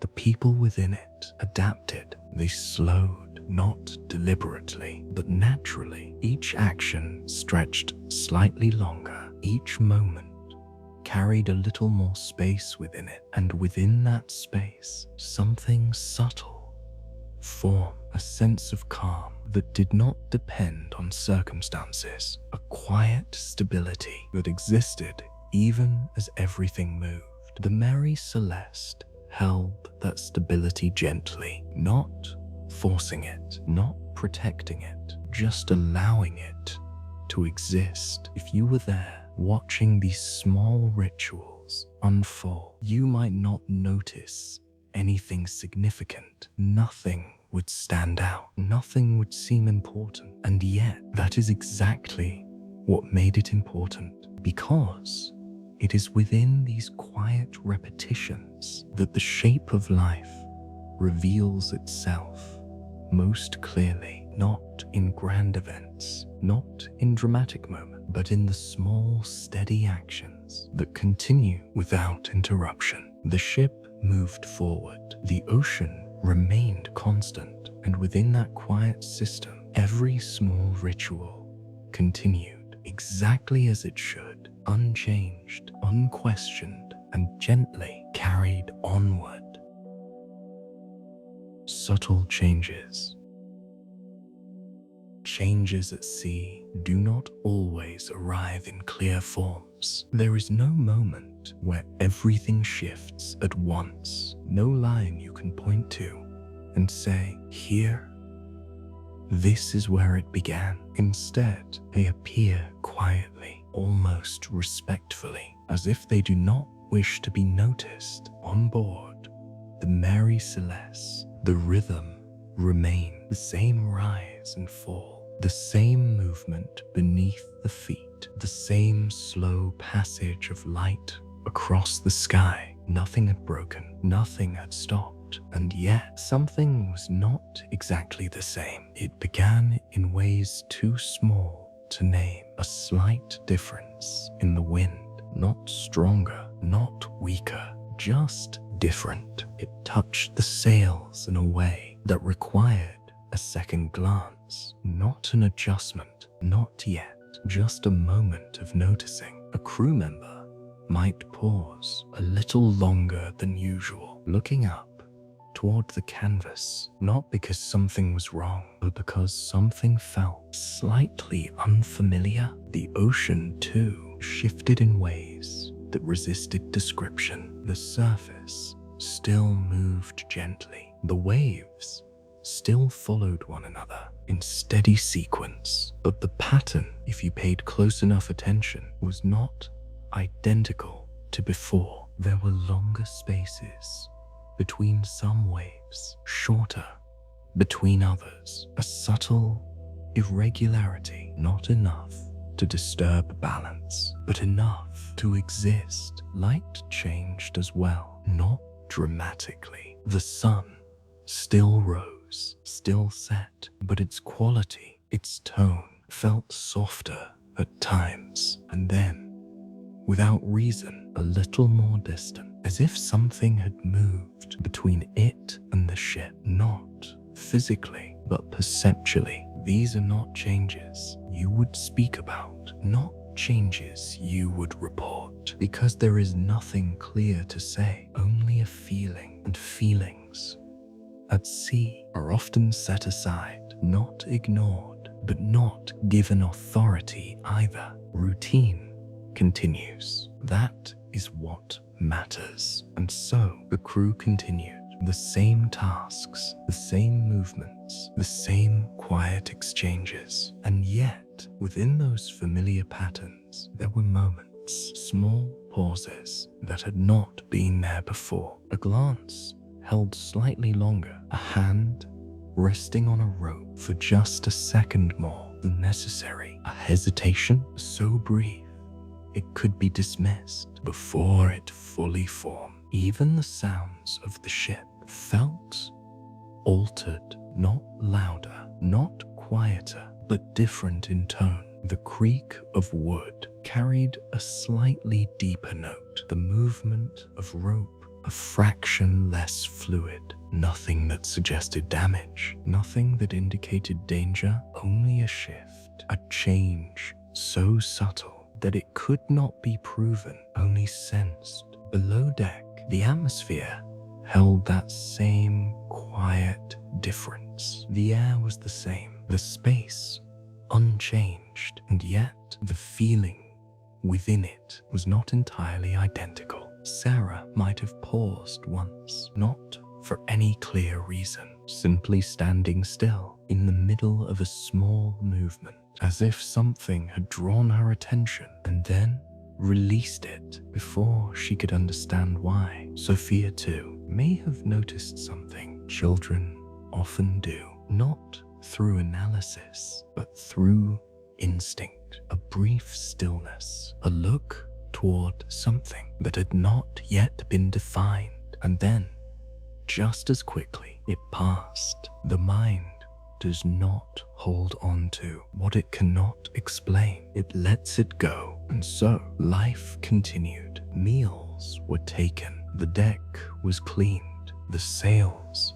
the people within it adapted. They slowed, not deliberately, but naturally. Each action stretched slightly longer. Each moment carried a little more space within it, and within that space, something subtle formed. A sense of calm that did not depend on circumstances. A quiet stability that existed even as everything moved. The Mary Celeste held that stability gently, not forcing it, not protecting it, just allowing it to exist. If you were there, watching these small rituals unfold, you might not notice anything significant. Nothing would stand out. Nothing would seem important. And yet, that is exactly what made it important, because it is within these quiet repetitions that the shape of life reveals itself most clearly. Not in grand events, not in dramatic moments, but in the small, steady actions that continue without interruption. The ship moved forward. The ocean remained constant, and within that quiet system, every small ritual continued exactly as it should, unchanged, unquestioned, and gently carried onward. Subtle changes. Changes at sea do not always arrive in clear forms. There is no moment where everything shifts at once. No line you can point to and say, here, this is where it began. Instead, they appear quietly, almost respectfully, as if they do not wish to be noticed. On board the Mary Celeste, the rhythm remained, the same rise and fall, the same movement beneath the feet, the same slow passage of light across the sky. Nothing had broken, nothing had stopped, and yet something was not exactly the same. It began in ways too small to name. A slight difference in the wind, not stronger, not weaker, just different. It touched the sails in a way that required a second glance, not an adjustment, not yet, just a moment of noticing. A crew member might pause a little longer than usual, looking up toward the canvas, not because something was wrong, but because something felt slightly unfamiliar. The ocean, too, shifted in ways that resisted description. The surface still moved gently. The waves still followed one another in steady sequence, but the pattern, if you paid close enough attention, was not identical to before. There were longer spaces between some waves, shorter between others, a subtle irregularity, not enough to disturb balance, but enough to exist. Light changed as well, not dramatically. The sun still rose, still set, but its quality, its tone, felt softer at times, and then, without reason, a little more distant, as if something had moved between it and the ship, not physically, but perceptually. These are not changes you would speak about, not changes you would report, because there is nothing clear to say, only a feeling, and feelings at sea are often set aside, not ignored, but not given authority either. Routine continues. That is what matters. And so the crew continued. The same tasks, the same movements, the same quiet exchanges. And yet, within those familiar patterns, there were moments, small pauses that had not been there before. A glance held slightly longer, a hand resting on a rope for just a second more than necessary, a hesitation so brief it could be dismissed before it fully formed. Even the sounds of the ship felt altered, not louder, not quieter, but different in tone. The creak of wood carried a slightly deeper note, the movement of rope a fraction less fluid. Nothing that suggested damage, nothing that indicated danger, only a shift, a change so subtle that it could not be proven, only sensed. Below deck, the atmosphere held that same quiet difference. The air was the same, the space unchanged, and yet the feeling within it was not entirely identical. Sarah might have paused once, not for any clear reason, simply standing still in the middle of a small movement, as if something had drawn her attention and then released it before she could understand why. Sophia, too, may have noticed something children often do, not through analysis, but through instinct. A brief stillness, a look toward something that had not yet been defined, and then, just as quickly, it passed. The mind does not hold on to what it cannot explain. It lets it go, and so life continued. Meals were taken, the deck was cleaned, the sails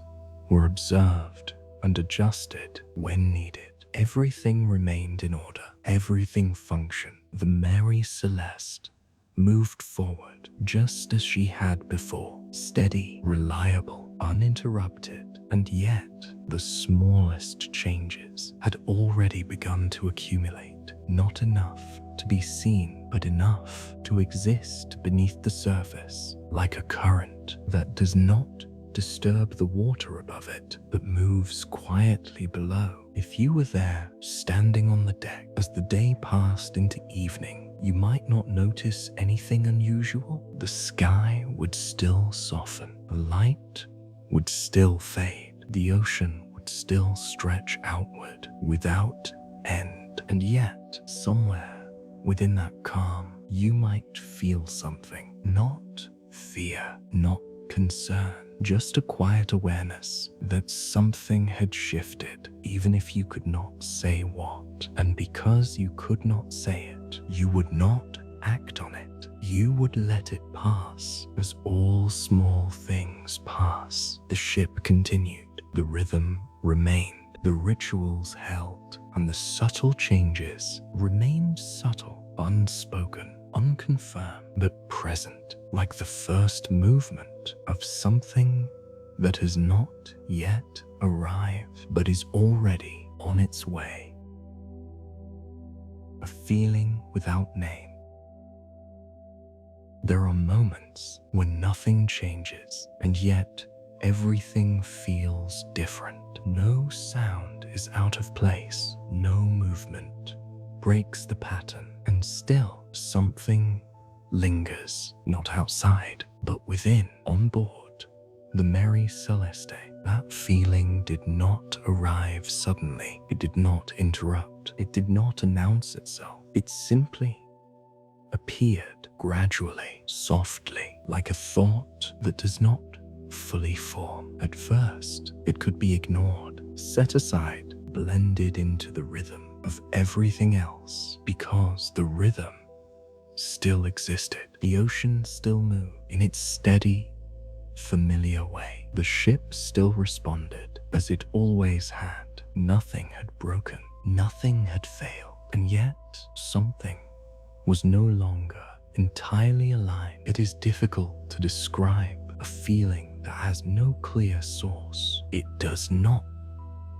were observed and adjusted when needed. Everything remained in order, everything functioned. The Mary Celeste moved forward just as she had before, steady, reliable, uninterrupted, and yet the smallest changes had already begun to accumulate, not enough to be seen, but enough to exist beneath the surface, like a current that does not disturb the water above it, but moves quietly below. If you were there, standing on the deck, as the day passed into evening, you might not notice anything unusual. The sky would still soften, the light would still fade, the ocean would still stretch outward without end. And yet, somewhere within that calm, you might feel something, not fear, not concern, just a quiet awareness that something had shifted, even if you could not say what. And because you could not say it, you would not act on it. You would let it pass, as all small things pass. The ship continued, the rhythm remained, the rituals held, and the subtle changes remained subtle, unspoken, unconfirmed, but present, like the first movement of something that has not yet arrived, but is already on its way. A feeling without name. There are moments when nothing changes, and yet everything feels different. No sound is out of place, no movement breaks the pattern, and still something lingers, not outside, but within, on board the Mary Celeste. That feeling did not arrive suddenly. It did not interrupt. It did not announce itself. It simply appeared gradually, softly, like a thought that does not fully form. At first, it could be ignored, set aside, blended into the rhythm of everything else, because the rhythm still existed. The ocean still moved in its steady, familiar way. The ship still responded as it always had. Nothing had broken, nothing had failed, and yet something was no longer entirely aligned. It is difficult to describe a feeling that has no clear source. It does not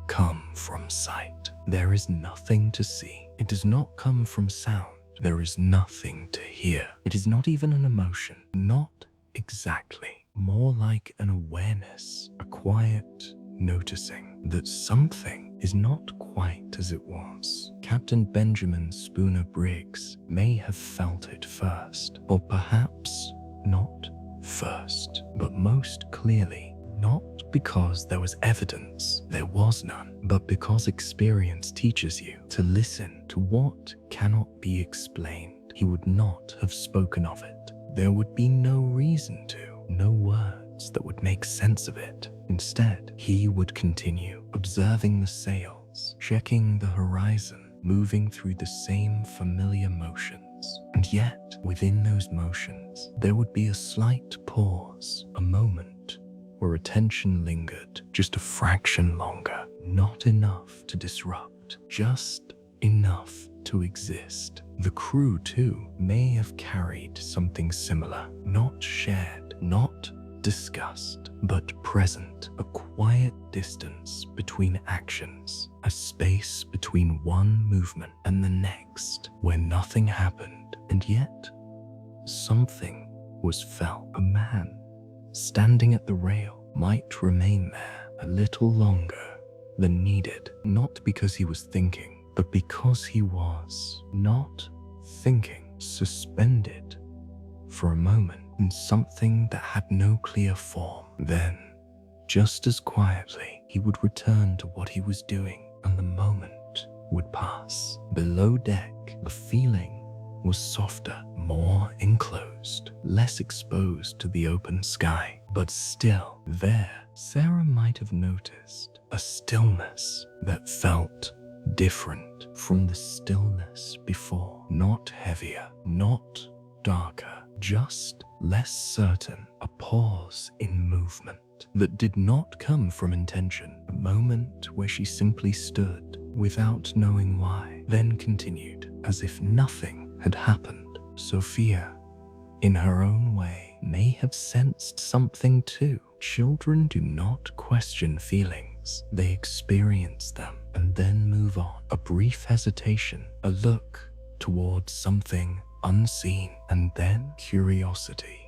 come from sight. There is nothing to see. It does not come from sound. There is nothing to hear. It is not even an emotion. Not exactly. More like an awareness, a quiet noticing that something is not quite as it was. Captain Benjamin Spooner Briggs may have felt it first, or perhaps not first, but most clearly, not because there was evidence, there was none, but because experience teaches you to listen to what cannot be explained. He would not have spoken of it. There would be no reason to, no words that would make sense of it. Instead, he would continue observing the sails, checking the horizon, moving through the same familiar motions. And yet, within those motions, there would be a slight pause, a moment where attention lingered just a fraction longer. Not enough to disrupt, just enough to exist. The crew, too, may have carried something similar, not shared, not discussed, but present, a quiet distance between actions, a space between one movement and the next, where nothing happened, and yet something was felt. A man standing at the rail might remain there a little longer than needed, not because he was thinking, but because he was not thinking, suspended for a moment in something that had no clear form. Then, just as quietly, he would return to what he was doing, and the moment would pass. Below deck, the feeling was softer, more enclosed, less exposed to the open sky. But still, there, Sarah might have noticed a stillness that felt different from the stillness before. Not heavier, not darker, just less certain, a pause in movement that did not come from intention, a moment where she simply stood without knowing why, then continued as if nothing had happened. Sophia, in her own way, may have sensed something too. Children do not question feelings, they experience them and then move on. A brief hesitation, a look towards something unseen, and then curiosity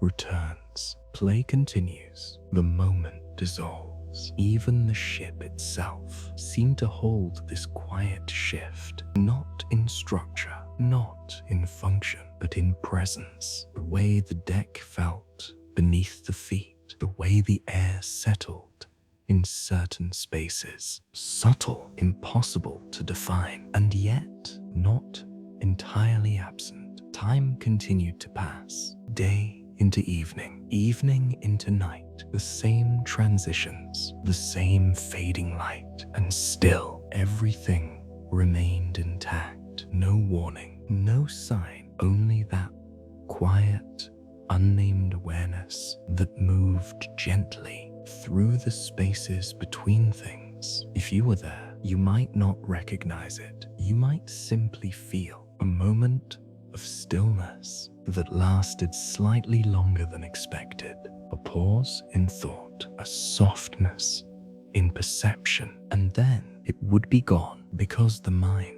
returns. Play continues. The moment dissolves. Even the ship itself seemed to hold this quiet shift, not in structure, not in function, but in presence. The way the deck felt beneath the feet, the way the air settled in certain spaces. Subtle, impossible to define, and yet not entirely absent. Time continued to pass, day into evening, evening into night, the same transitions, the same fading light, and still everything remained intact. No warning, no sign, only that quiet, unnamed awareness that moved gently through the spaces between things. If you were there, you might not recognize it. You might simply feel a moment of stillness that lasted slightly longer than expected. A pause in thought, a softness in perception, and then it would be gone, because the mind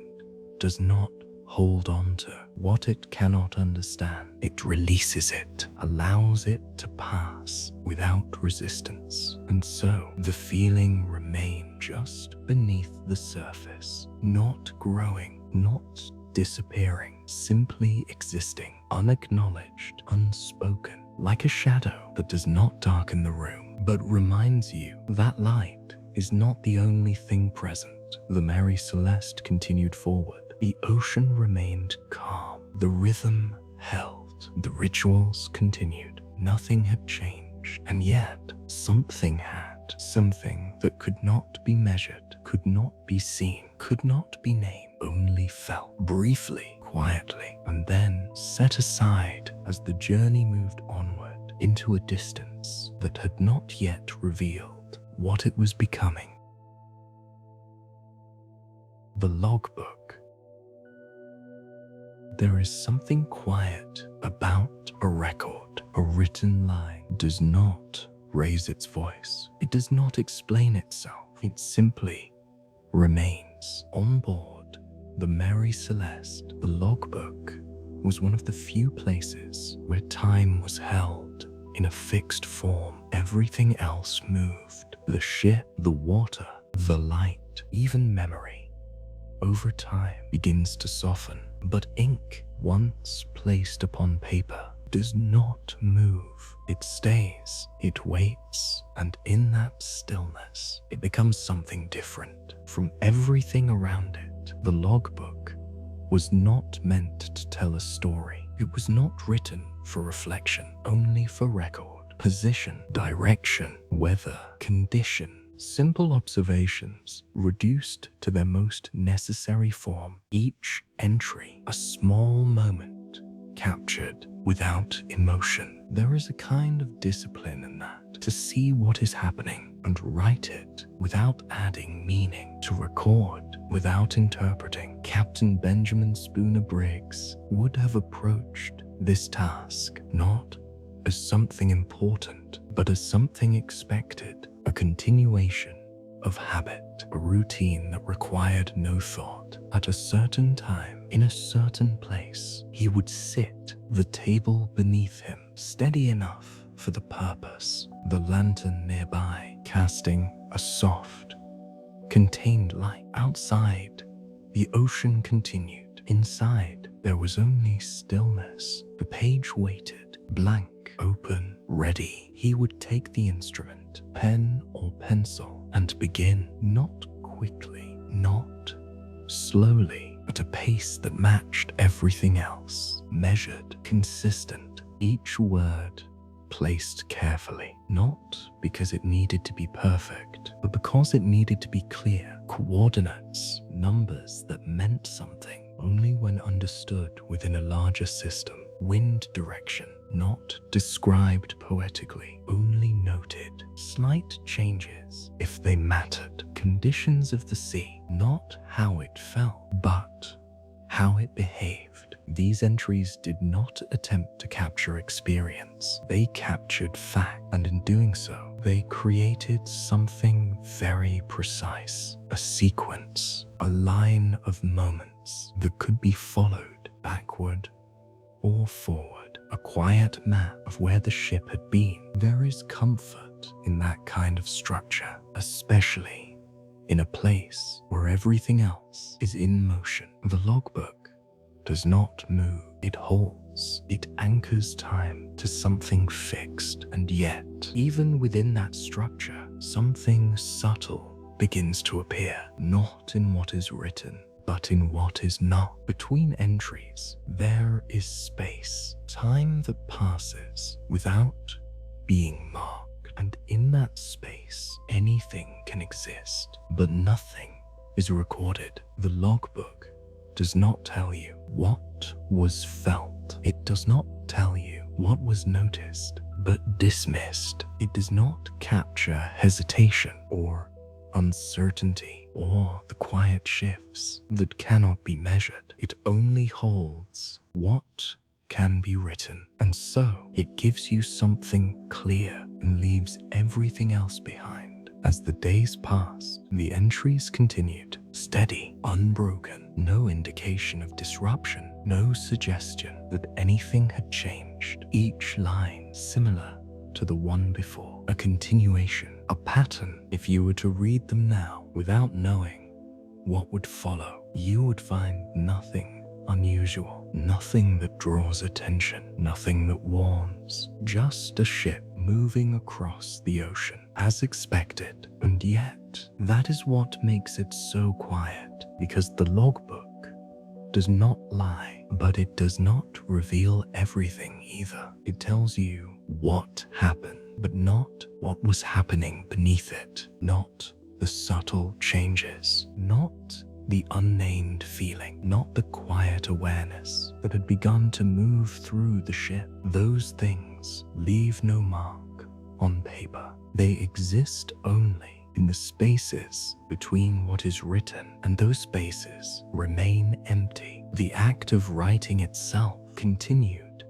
does not hold on to what it cannot understand. It releases it, allows it to pass without resistance. And so the feeling remained just beneath the surface, not growing, not disappearing, simply existing, unacknowledged, unspoken, like a shadow that does not darken the room, but reminds you that light is not the only thing present. The Mary Celeste continued forward. The ocean remained calm. The rhythm held. The rituals continued. Nothing had changed. And yet, something had. Something that could not be measured, could not be seen, could not be named, only felt briefly, quietly, and then set aside as the journey moved onward into a distance that had not yet revealed what it was becoming. The logbook. There is something quiet about a record. A written line does not raise its voice. It does not explain itself. It simply remains. On board the Mary Celeste, the logbook was one of the few places where time was held in a fixed form. Everything else moved. The ship, the water, the light, even memory, over time begins to soften. But ink, once placed upon paper, does not move. It stays, it waits, and in that stillness, it becomes something different from everything around it. The logbook was not meant to tell a story. It was not written for reflection, only for record, position, direction, weather, condition. Simple observations reduced to their most necessary form. Each entry, a small moment, captured without emotion. There is a kind of discipline in that, to see what is happening and write it without adding meaning, to record without interpreting. Captain Benjamin Spooner Briggs would have approached this task not as something important, but as something expected, a continuation of habit, a routine that required no thought. At a certain time, in a certain place, he would sit, the table beneath him, steady enough for the purpose, the lantern nearby, casting a soft, contained light. Outside, the ocean continued. Inside, there was only stillness. The page waited, blank, open, ready. He would take the instrument, pen or pencil, and begin, not quickly, not slowly, at a pace that matched everything else, measured, consistent, each word placed carefully, not because it needed to be perfect, but because it needed to be clear. Coordinates, numbers that meant something only when understood within a larger system. Wind direction, not described poetically, only noted. Slight changes, if they mattered. Conditions of the sea, not how it felt, but how it behaved. These entries did not attempt to capture experience. They captured fact, and in doing so, they created something very precise. A sequence, a line of moments that could be followed backward or forward. A quiet map of where the ship had been. There is comfort in that kind of structure, especially in a place where everything else is in motion. The logbook does not move. It holds. It anchors time to something fixed. And yet, even within that structure, something subtle begins to appear, not in what is written, but in what is not. Between entries, there is space, time that passes without being marked. And in that space, anything can exist, but nothing is recorded. The logbook does not tell you what was felt. It does not tell you what was noticed, but dismissed. It does not capture hesitation or uncertainty or the quiet shifts that cannot be measured. It only holds what can be written. And so it gives you something clear and leaves everything else behind. As the days passed, the entries continued, steady, unbroken, no indication of disruption, no suggestion that anything had changed. Each line similar to the one before, a continuation, a pattern. If you were to read them now without knowing what would follow, you would find nothing unusual, nothing that draws attention, nothing that warns, just a ship moving across the ocean as expected. And yet, that is what makes it so quiet, because the logbook does not lie, but it does not reveal everything either. It tells you what happened, but not what was happening beneath it, not the subtle changes, not the unnamed feeling, not the quiet awareness that had begun to move through the ship. Those things leave no mark on paper. They exist only in the spaces between what is written, and those spaces remain empty. The act of writing itself continued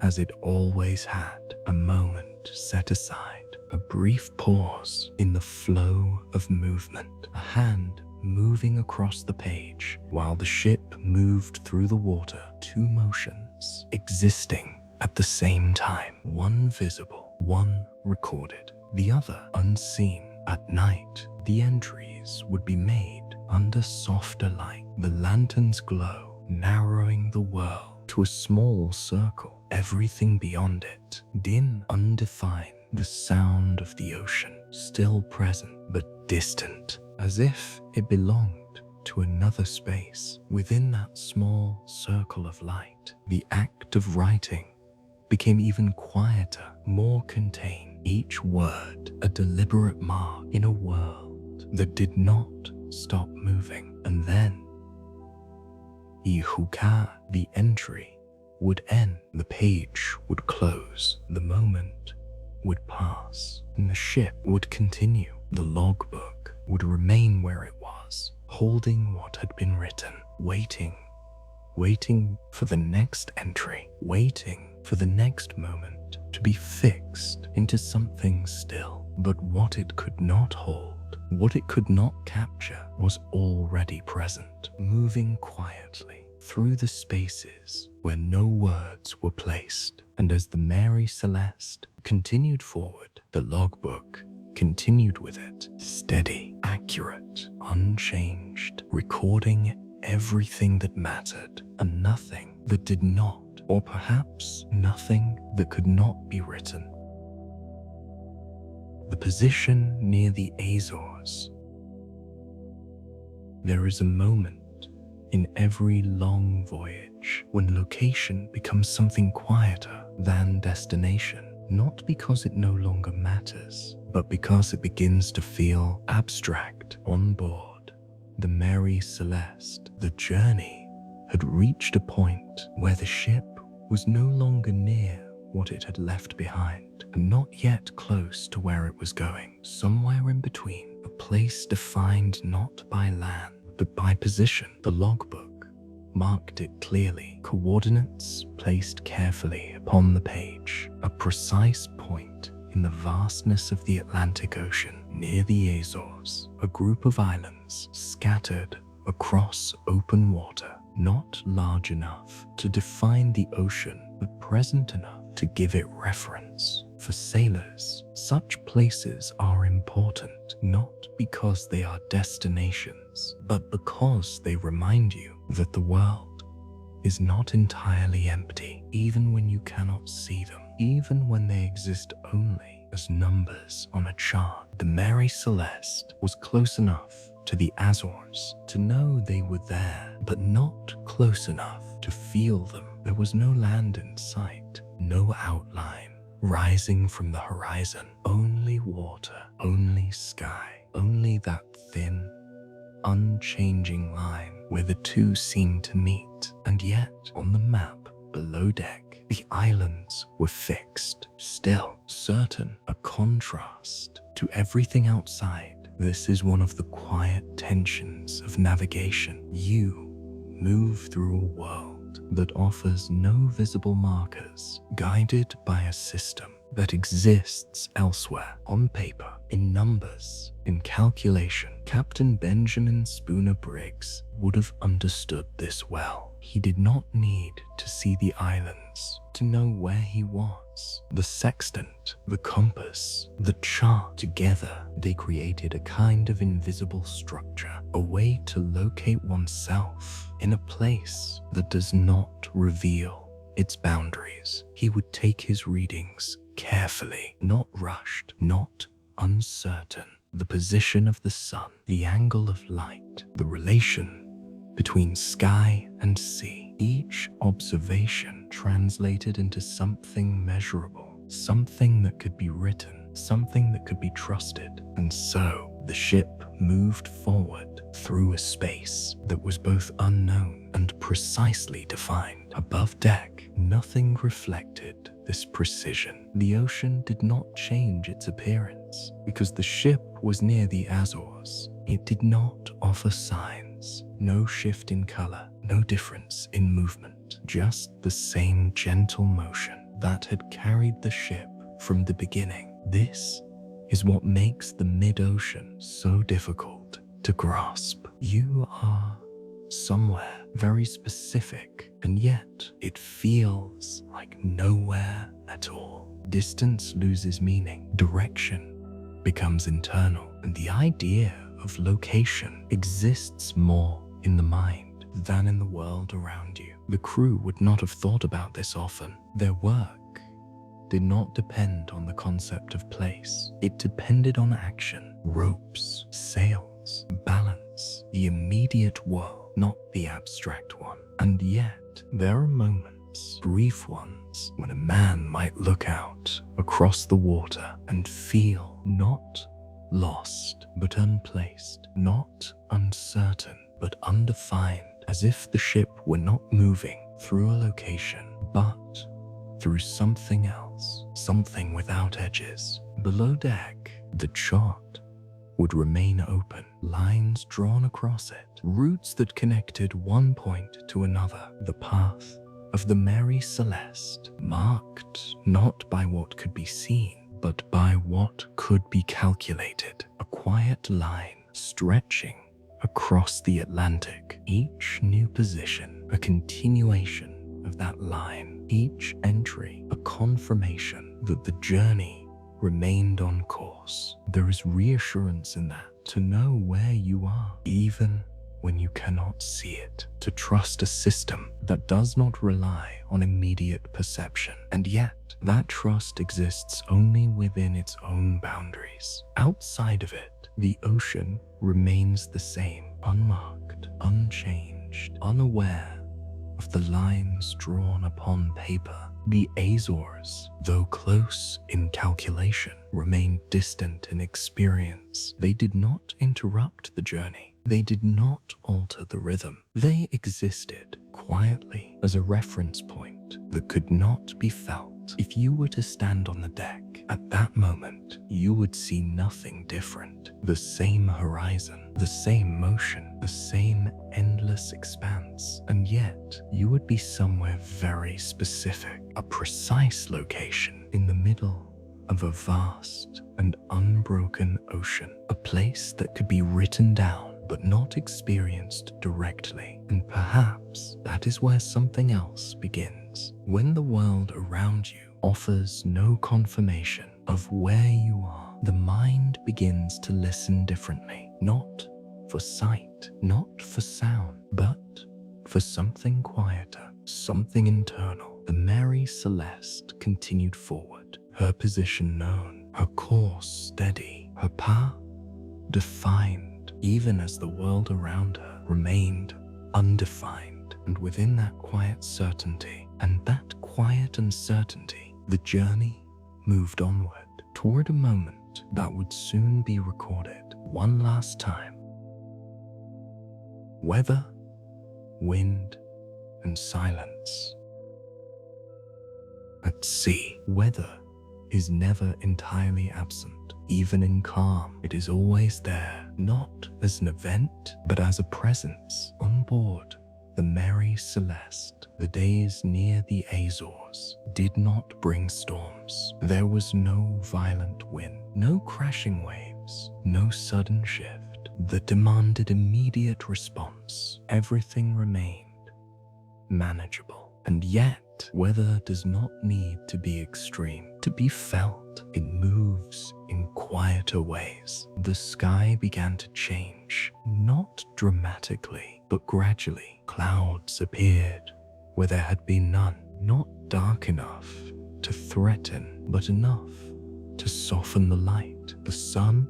as it always had, a moment set aside, a brief pause in the flow of movement, a hand moving across the page while the ship moved through the water, two motions existing at the same time, one visible, one recorded, the other unseen. At night, the entries would be made under softer light, the lantern's glow narrowing the world to a small circle, everything beyond it dim, undefined, the sound of the ocean still present but distant, as if it belonged to another space. Within that small circle of light, the act of writing became even quieter, more contained, each word a deliberate mark in a world that did not stop moving. And then, Ihuka, the entry would end, the page would close, the moment would pass, and the ship would continue. The logbook would remain where it was, holding what had been written, waiting for the next entry, waiting for the next moment to be fixed into something still. But what it could not hold, what it could not capture, was already present, moving quietly through the spaces where no words were placed. And as the Mary Celeste continued forward, the logbook continued with it, steady, accurate, unchanged, recording everything that mattered and nothing that did not, or perhaps nothing that could not be written. The position near the Azores. There is a moment in every long voyage when location becomes something quieter than destination, not because it no longer matters, but because it begins to feel abstract. On board the Mary Celeste, the journey had reached a point where the ship was no longer near what it had left behind, and not yet close to where it was going. Somewhere in between, a place defined not by land, but by position. The logbook marked it clearly, coordinates placed carefully upon the page, a precise point in the vastness of the Atlantic Ocean near the Azores, a group of islands scattered across open water, not large enough to define the ocean, but present enough to give it reference. For sailors, such places are important, not because they are destinations, but because they remind you that the world is not entirely empty, even when you cannot see them, even when they exist only as numbers on a chart. The Mary Celeste was close enough to the Azores to know they were there, but not close enough to feel them. There was no land in sight, no outline rising from the horizon, only water, only sky, only that thin, unchanging line where the two seemed to meet. And yet, on the map below deck, the islands were fixed, still, certain, a contrast to everything outside. This is one of the quiet tensions of navigation. You move through a world that offers no visible markers, guided by a system that exists elsewhere, on paper, in numbers, in calculation. Captain Benjamin Spooner Briggs would have understood this well. He did not need to see the islands to know where he was. The sextant, the compass, the chart, together they created a kind of invisible structure, a way to locate oneself in a place that does not reveal its boundaries. He would take his readings carefully, not rushed, not uncertain. The position of the sun, the angle of light, the relation between sky and sea. Each observation translated into something measurable, something that could be written, something that could be trusted. And so the ship moved forward through a space that was both unknown and precisely defined. Above deck, nothing reflected this precision. The ocean did not change its appearance because the ship was near the Azores. It did not offer signs, no shift in color, no difference in movement, just the same gentle motion that had carried the ship from the beginning. This is what makes the mid-ocean so difficult to grasp. You are somewhere very specific, and yet it feels like nowhere at all. Distance loses meaning, direction becomes internal, and the idea of location exists more in the mind than in the world around you. The crew would not have thought about this often. Their work did not depend on the concept of place. It depended on action, ropes, sails, balance, the immediate world, not the abstract one. And yet, there are moments, brief ones, when a man might look out across the water and feel not lost, but unplaced, not uncertain, but undefined, as if the ship were not moving through a location, but through something else, something without edges. Below deck, the chart would remain open, lines drawn across it, routes that connected one point to another. The path of the Mary Celeste, marked not by what could be seen, but by what could be calculated. A quiet line stretching across the Atlantic. Each new position, a continuation of that line. Each entry, a confirmation that the journey remained on course. There is reassurance in that, to know where you are, even when you cannot see it, to trust a system that does not rely on immediate perception. And yet, that trust exists only within its own boundaries. Outside of it, the ocean remains the same, unmarked, unchanged, unaware of the lines drawn upon paper. The Azores, though close in calculation, remained distant in experience. They did not interrupt the journey. They did not alter the rhythm. They existed quietly as a reference point that could not be felt. If you were to stand on the deck at that moment, you would see nothing different. The same horizon, the same motion, the same endless expanse. And yet, you would be somewhere very specific, a precise location in the middle of a vast and unbroken ocean, a place that could be written down but not experienced directly. And perhaps that is where something else begins. When the world around you offers no confirmation of where you are, the mind begins to listen differently, not for sight, not for sound, but for something quieter, something internal. The Mary Celeste continued forward, her position known, her course steady, her path defined, even as the world around her remained undefined. And within that quiet certainty, and that quiet uncertainty, the journey moved onward toward a moment that would soon be recorded one last time. Weather, wind, and silence. At sea, weather is never entirely absent. Even in calm, it is always there, not as an event, but as a presence. On board the Mary Celeste, the days near the Azores did not bring storms. There was no violent wind, no crashing waves, no sudden shift that demanded immediate response. Everything remained manageable. And yet, weather does not need to be extreme to be felt. It moves in quieter ways. The sky began to change, not dramatically, but gradually. Clouds appeared where there had been none, not dark enough to threaten, but enough to soften the light. The sun,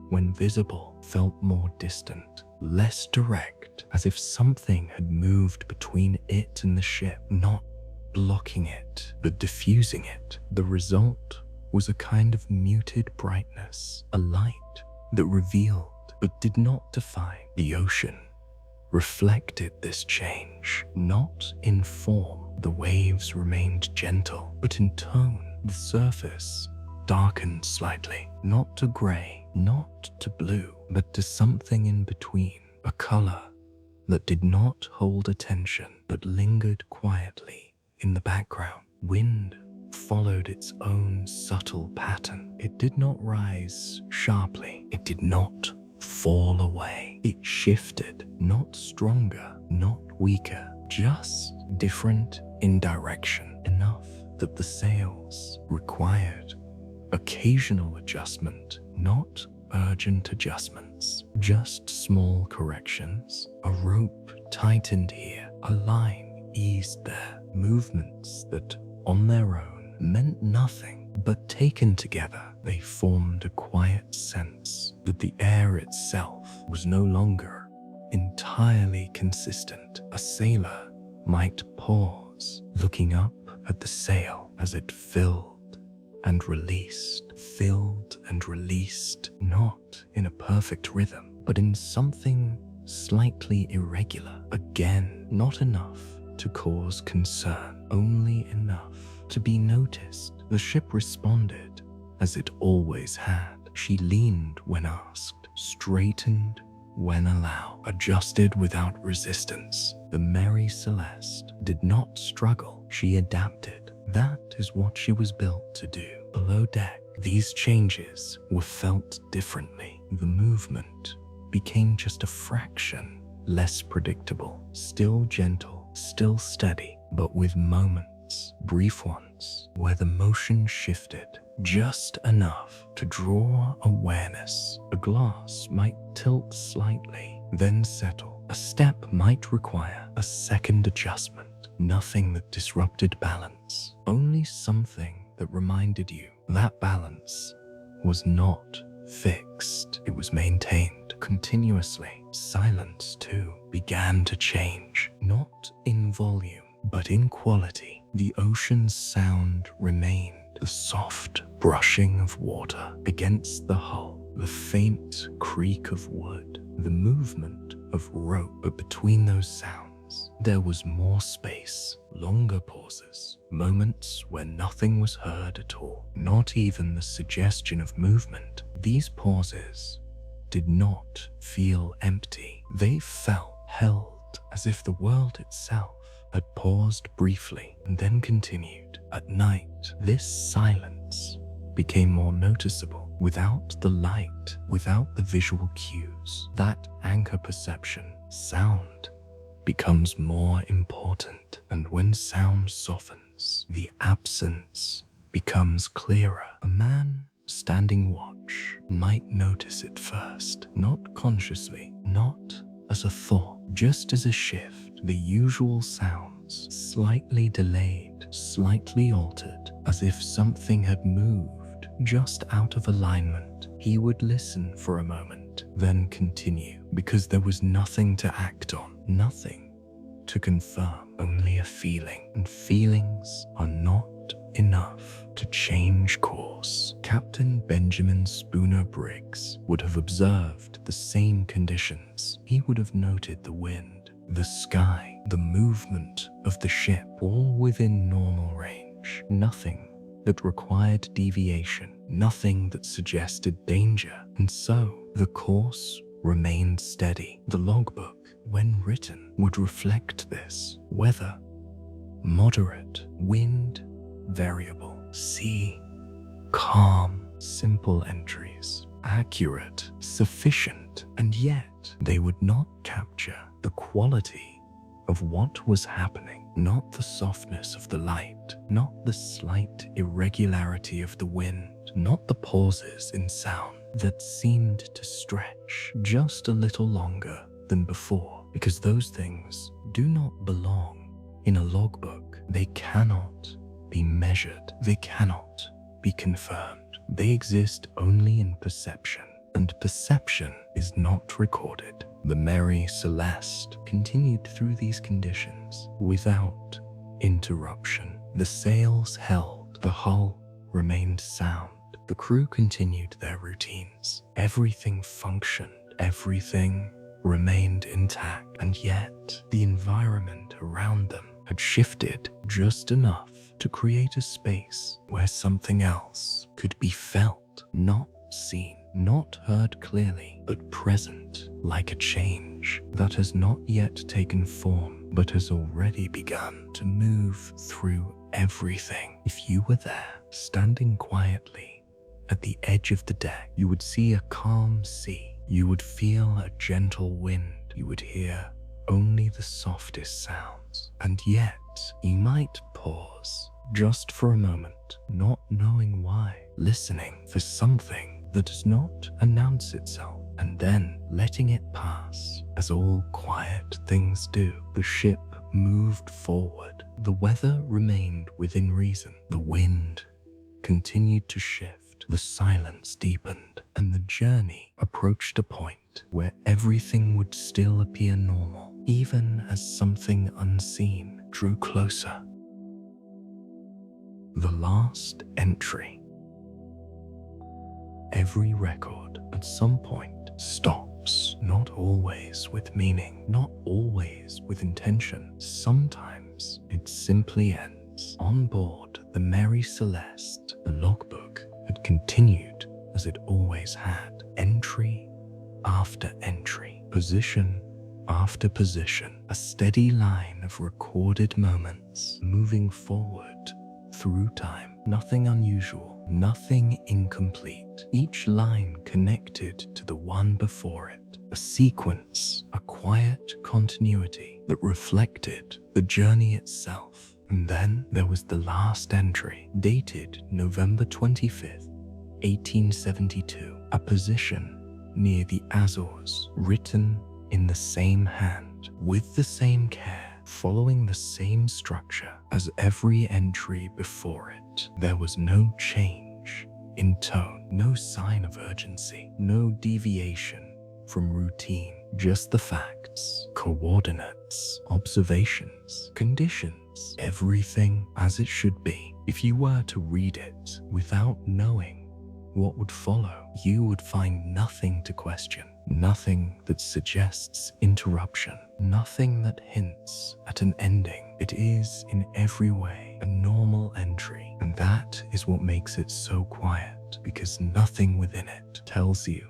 when visible, felt more distant, less direct, as if something had moved between it and the ship, not blocking it, but diffusing it. The result was a kind of muted brightness, a light that revealed but did not define. The ocean reflected this change, not in form. The waves remained gentle, but in tone. The surface darkened slightly, not to grey, not to blue, but to something in between, a color that did not hold attention, but lingered quietly in the background. Wind followed its own subtle pattern. It did not rise sharply. It did not fall away. It shifted, not stronger, not weaker, just different in direction, enough that the sails required occasional adjustment, not urgent adjustments, just small corrections. A rope tightened here, a line eased there, movements that on their own meant nothing, but taken together they formed a quiet sense that the air itself was no longer entirely consistent. A sailor might pause, looking up at the sail as it filled and released, not in a perfect rhythm, but in something slightly irregular. Again, not enough to cause concern, only enough to be noticed. The ship responded as it always had. She leaned when asked, straightened when allowed, adjusted without resistance. The Mary Celeste did not struggle. She adapted. That is what she was built to do. Below deck, these changes were felt differently. The movement became just a fraction less predictable, still gentle, still steady, but with moments, brief ones, where the motion shifted just enough to draw awareness. A glass might tilt slightly, then settle. A step might require a second adjustment. Nothing that disrupted balance, only something that reminded you that balance was not fixed. It was maintained continuously. Silence, too, began to change, not in volume, but in quality. The ocean's sound remained, the soft brushing of water against the hull, the faint creak of wood, the movement of rope. But between those sounds, there was more space, longer pauses, moments where nothing was heard at all, not even the suggestion of movement. These pauses did not feel empty. They felt held, as if the world itself had paused briefly and then continued. At night, this silence became more noticeable. Without the light, without the visual cues, that anchor perception, sound, becomes more important. And when sound softens, the absence becomes clearer. A man standing watch might notice it first, not consciously, not as a thought, just as a shift. The usual sounds, slightly delayed, slightly altered, as if something had moved just out of alignment. He would listen for a moment, then continue, because there was nothing to act on, nothing to confirm, only a feeling. And feelings are not enough to change course. Captain Benjamin Spooner Briggs would have observed the same conditions. He would have noted the wind, the sky, the movement of the ship, all within normal range. Nothing that required deviation, nothing that suggested danger. And so the course remained steady. The logbook, when written, would reflect this. Weather, moderate. Wind, variable. Sea, calm. Simple entries, accurate, sufficient. And yet they would not capture the quality of what was happening, not the softness of the light, not the slight irregularity of the wind, not the pauses in sound that seemed to stretch just a little longer than before, because those things do not belong in a logbook. They cannot be measured. They cannot be confirmed. They exist only in perception, and perception is not recorded. The Mary Celeste continued through these conditions without interruption. The sails held, the hull remained sound. The crew continued their routines. Everything functioned, everything remained intact, and yet the environment around them had shifted just enough to create a space where something else could be felt, not seen, not heard clearly, but present, like a change that has not yet taken form, but has already begun to move through everything. If you were there, standing quietly at the edge of the deck, you would see a calm sea. You would feel a gentle wind. You would hear only the softest sounds. And yet, you might pause just for a moment, not knowing why, listening for something that does not announce itself, and then letting it pass, as all quiet things do. The ship moved forward. The weather remained within reason. The wind continued to shift. The silence deepened, and the journey approached a point where everything would still appear normal, even as something unseen drew closer. The last entry. Every record at some point stops, not always with meaning, not always with intention. Sometimes it simply ends. On board the Mary Celeste, the logbook had continued as it always had, entry after entry, position after position, a steady line of recorded moments moving forward through time. Nothing unusual, nothing incomplete. Each line connected to the one before it, a sequence, a quiet continuity that reflected the journey itself. And then there was the last entry, dated November 25th, 1872, a position near the Azores, written in the same hand, with the same care, following the same structure as every entry before it. There was no change in tone, no sign of urgency, no deviation from routine, just the facts, coordinates, observations, conditions, everything as it should be. If you were to read it without knowing what would follow, you would find nothing to question, nothing that suggests interruption, nothing that hints at an ending. It is in every way a normal entry, and that is what makes it so quiet, because nothing within it tells you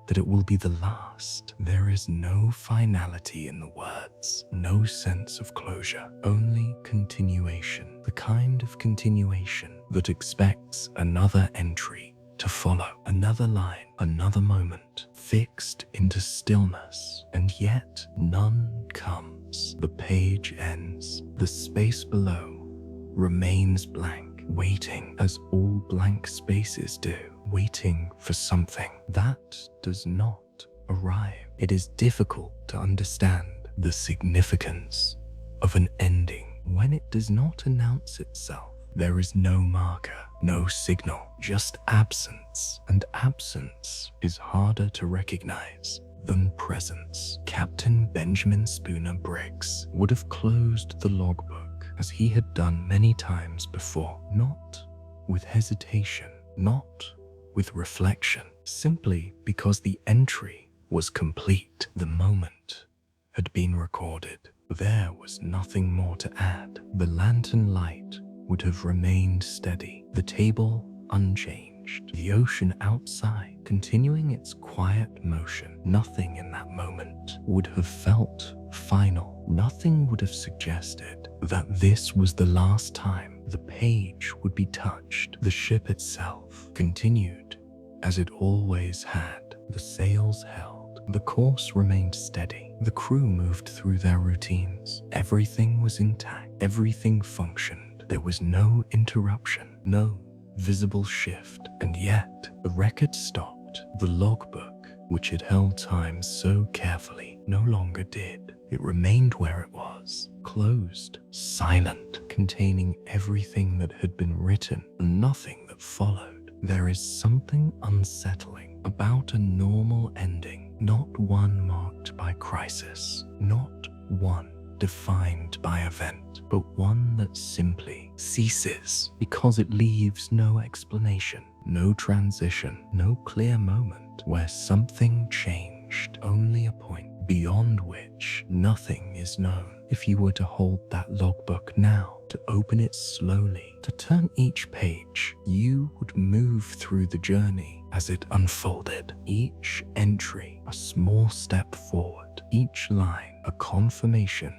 that it will be the last. There is no finality in the words, no sense of closure, only continuation, the kind of continuation that expects another entry to follow, another line, another moment, fixed into stillness, and yet none comes. The page ends, the space below remains blank, waiting as all blank spaces do, waiting for something that does not arrive. It is difficult to understand the significance of an ending when it does not announce itself. There is no marker, no signal, just absence, and absence is harder to recognize than presence. Captain Benjamin Spooner Briggs would have closed the logbook as he had done many times before, not with hesitation, not with reflection, simply because the entry was complete. The moment had been recorded. There was nothing more to add. The lantern light would have remained steady, the table unchanged, the ocean outside continuing its quiet motion. Nothing in that moment would have felt final. Nothing would have suggested that this was the last time the page would be touched. The ship itself continued as it always had. The sails held. The course remained steady. The crew moved through their routines. Everything was intact. Everything functioned. There was no interruption, no visible shift, and yet the record stopped. The logbook which had held time so carefully, no longer did. It remained where it was, closed, silent, containing everything that had been written and nothing that followed. There is something unsettling about a normal ending, not one marked by crisis, not one defined by event, but one that simply ceases because it leaves no explanation, no transition, no clear moment where something changed, only a point beyond which nothing is known. If you were to hold that logbook now, to open it slowly, to turn each page, you would move through the journey as it unfolded. Each entry a small step forward, each line a confirmation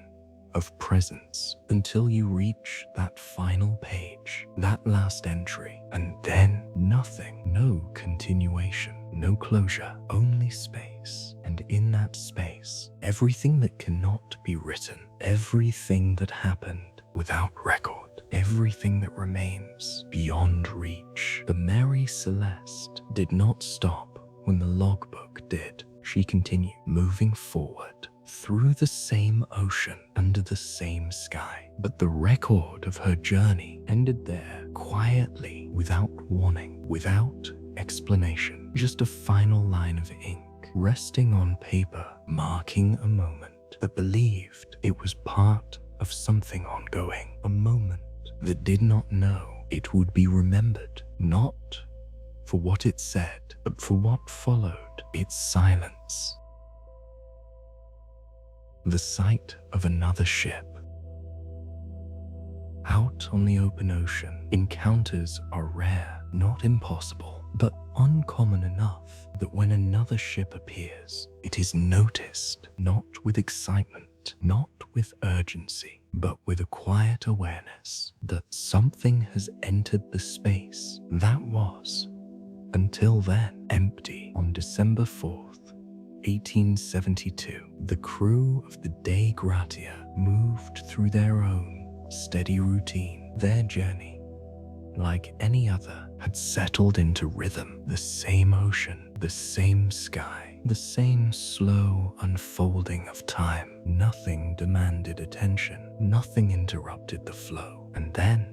of presence, until you reach that final page, that last entry, and then nothing, no continuation, no closure, only space. And in that space, everything that cannot be written, everything that happened without record, everything that remains beyond reach. The Mary Celeste did not stop when the logbook did. She continued moving forward through the same ocean, under the same sky. But the record of her journey ended there, quietly, without warning, without explanation. Just a final line of ink resting on paper, marking a moment that believed it was part of something ongoing, a moment that did not know it would be remembered, not for what it said, but for what followed its silence. The sight of another ship. Out on the open ocean, encounters are rare, not impossible, but uncommon enough that when another ship appears, it is noticed, not with excitement, not with urgency, but with a quiet awareness that something has entered the space that was, until then, empty. On December 4th, 1872, the crew of the Dei Gratia moved through their own steady routine. Their journey, like any other, had settled into rhythm. The same ocean, the same sky, the same slow unfolding of time. Nothing demanded attention, nothing interrupted the flow. And then,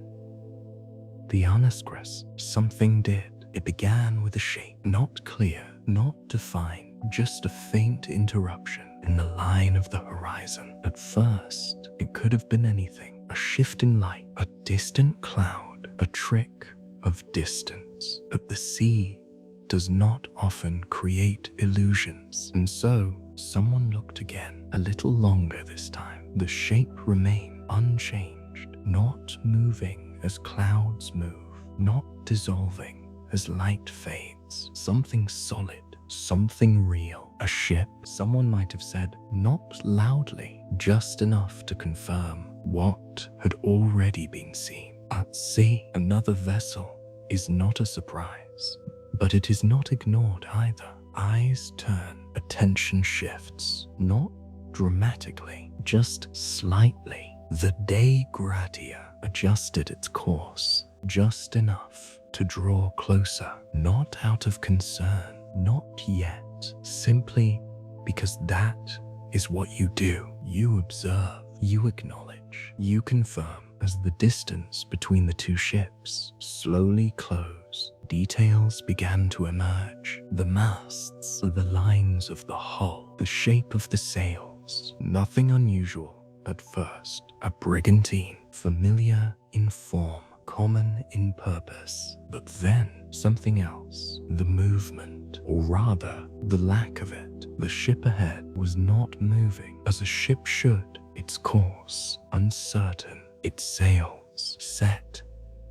the unexpressed, something did. It began with a shape, not clear, not defined, just a faint interruption in the line of the horizon. At first, it could have been anything. A shift in light, a distant cloud, a trick of distance. But the sea does not often create illusions. And so, someone looked again, a little longer this time. The shape remained unchanged, not moving as clouds move, not dissolving as light fades. Something solid, something real. A ship, someone might have said, not loudly, just enough to confirm what had already been seen. At sea, another vessel is not a surprise, but it is not ignored either. Eyes turn, attention shifts, not dramatically, just slightly. The Dei Gratia adjusted its course, just enough to draw closer, not out of concern, not yet, simply because that is what you do. You observe, you acknowledge, you confirm. As the distance between the two ships slowly closed, details began to emerge. The masts, the lines of the hull, the shape of the sails. Nothing unusual at first. A brigantine, familiar in form, common in purpose. But then something else. The movement, or rather, the lack of it. The ship ahead was not moving as a ship should. Its course uncertain. Its sails set,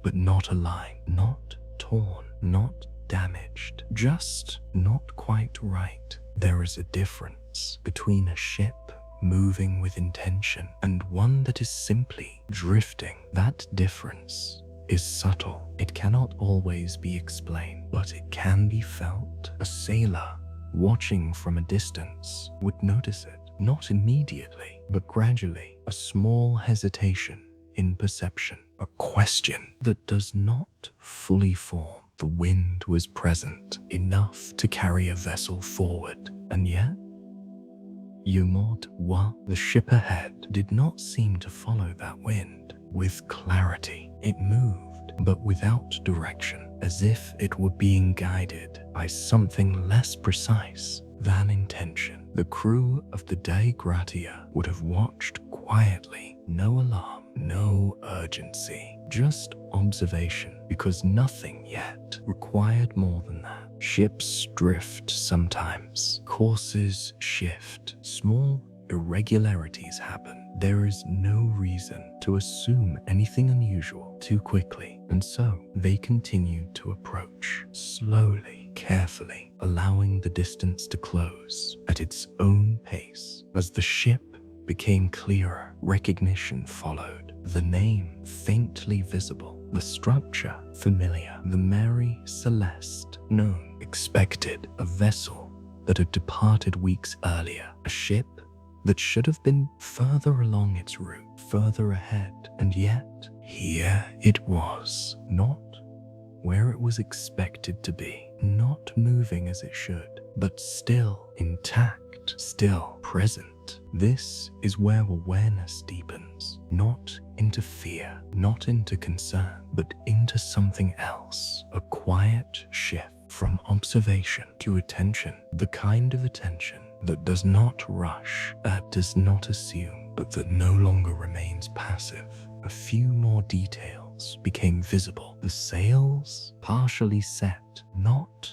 but not aligned, not torn, not damaged, just not quite right. There is a difference between a ship moving with intention and one that is simply drifting. That difference is subtle. It cannot always be explained, but it can be felt. A sailor watching from a distance would notice it, not immediately, but gradually. A small hesitation in perception, a question that does not fully form, The wind was present, enough to carry a vessel forward, and yet, the ship ahead did not seem to follow that wind. With clarity, it moved, but without direction, as if it were being guided by something less precise than intention. The crew of the Dei Gratia would have watched quietly, no alarm, no urgency, just observation, because nothing yet required more than that. Ships drift sometimes, courses shift, small irregularities happen. There is no reason to assume anything unusual too quickly, and so they continued to approach, slowly, carefully, allowing the distance to close at its own pace. As the ship became clearer, recognition followed. The name faintly visible, the structure familiar, the Mary Celeste known, expected, a vessel that had departed weeks earlier, a ship that should have been further along its route, further ahead, and yet here it was, not where it was expected to be, not moving as it should, but still intact, still present. This is where awareness deepens, not into fear, not into concern, but into something else, a quiet shift from observation to attention, the kind of attention that does not rush, that does not assume, but that no longer remains passive. A few more details became visible. The sails partially set, not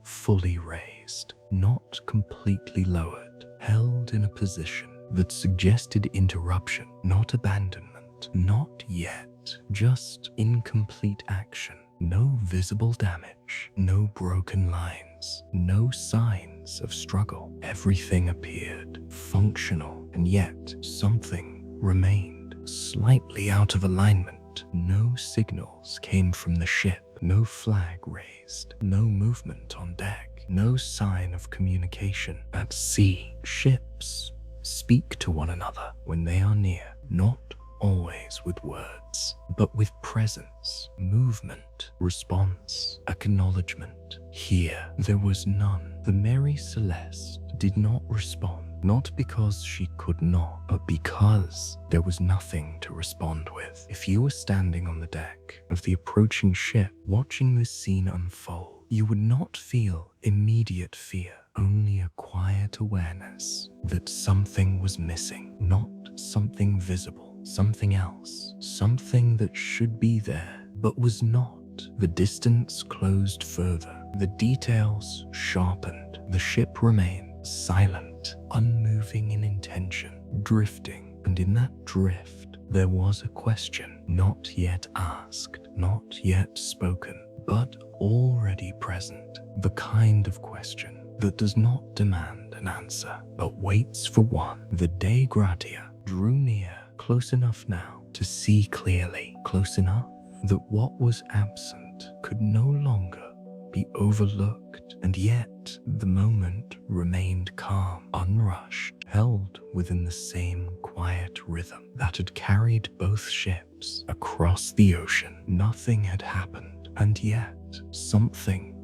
fully raised, not completely lowered, held in a position that suggested interruption, not abandonment, not yet, just incomplete action. No visible damage, no broken lines, no signs of struggle. Everything appeared functional, and yet something remained slightly out of alignment. No signals came from the ship, no flag raised, no movement on deck, no sign of communication. At sea, ships speak to one another when they are near, not always with words, but with presence, movement, response, acknowledgement. Here, there was none. The Mary Celeste did not respond, not because she could not, but because there was nothing to respond with. If you were standing on the deck of the approaching ship, watching this scene unfold, you would not feel immediate fear, only a quiet awareness that something was missing, not something visible. Something else, something that should be there, but was not. The distance closed further, the details sharpened, the ship remained silent, unmoving in intention, drifting, and in that drift, there was a question, not yet asked, not yet spoken, but already present, the kind of question that does not demand an answer, but waits for one. The Dei Gratia drew near, close enough now to see clearly, close enough that what was absent could no longer be overlooked, and yet the moment remained calm, unrushed, held within the same quiet rhythm that had carried both ships across the ocean. Nothing had happened, and yet something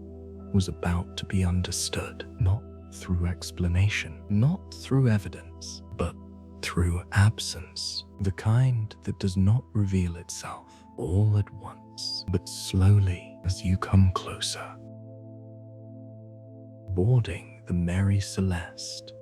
was about to be understood, not through explanation, not through evidence, but through absence, the kind that does not reveal itself all at once, but slowly as you come closer. Boarding the Mary Celeste.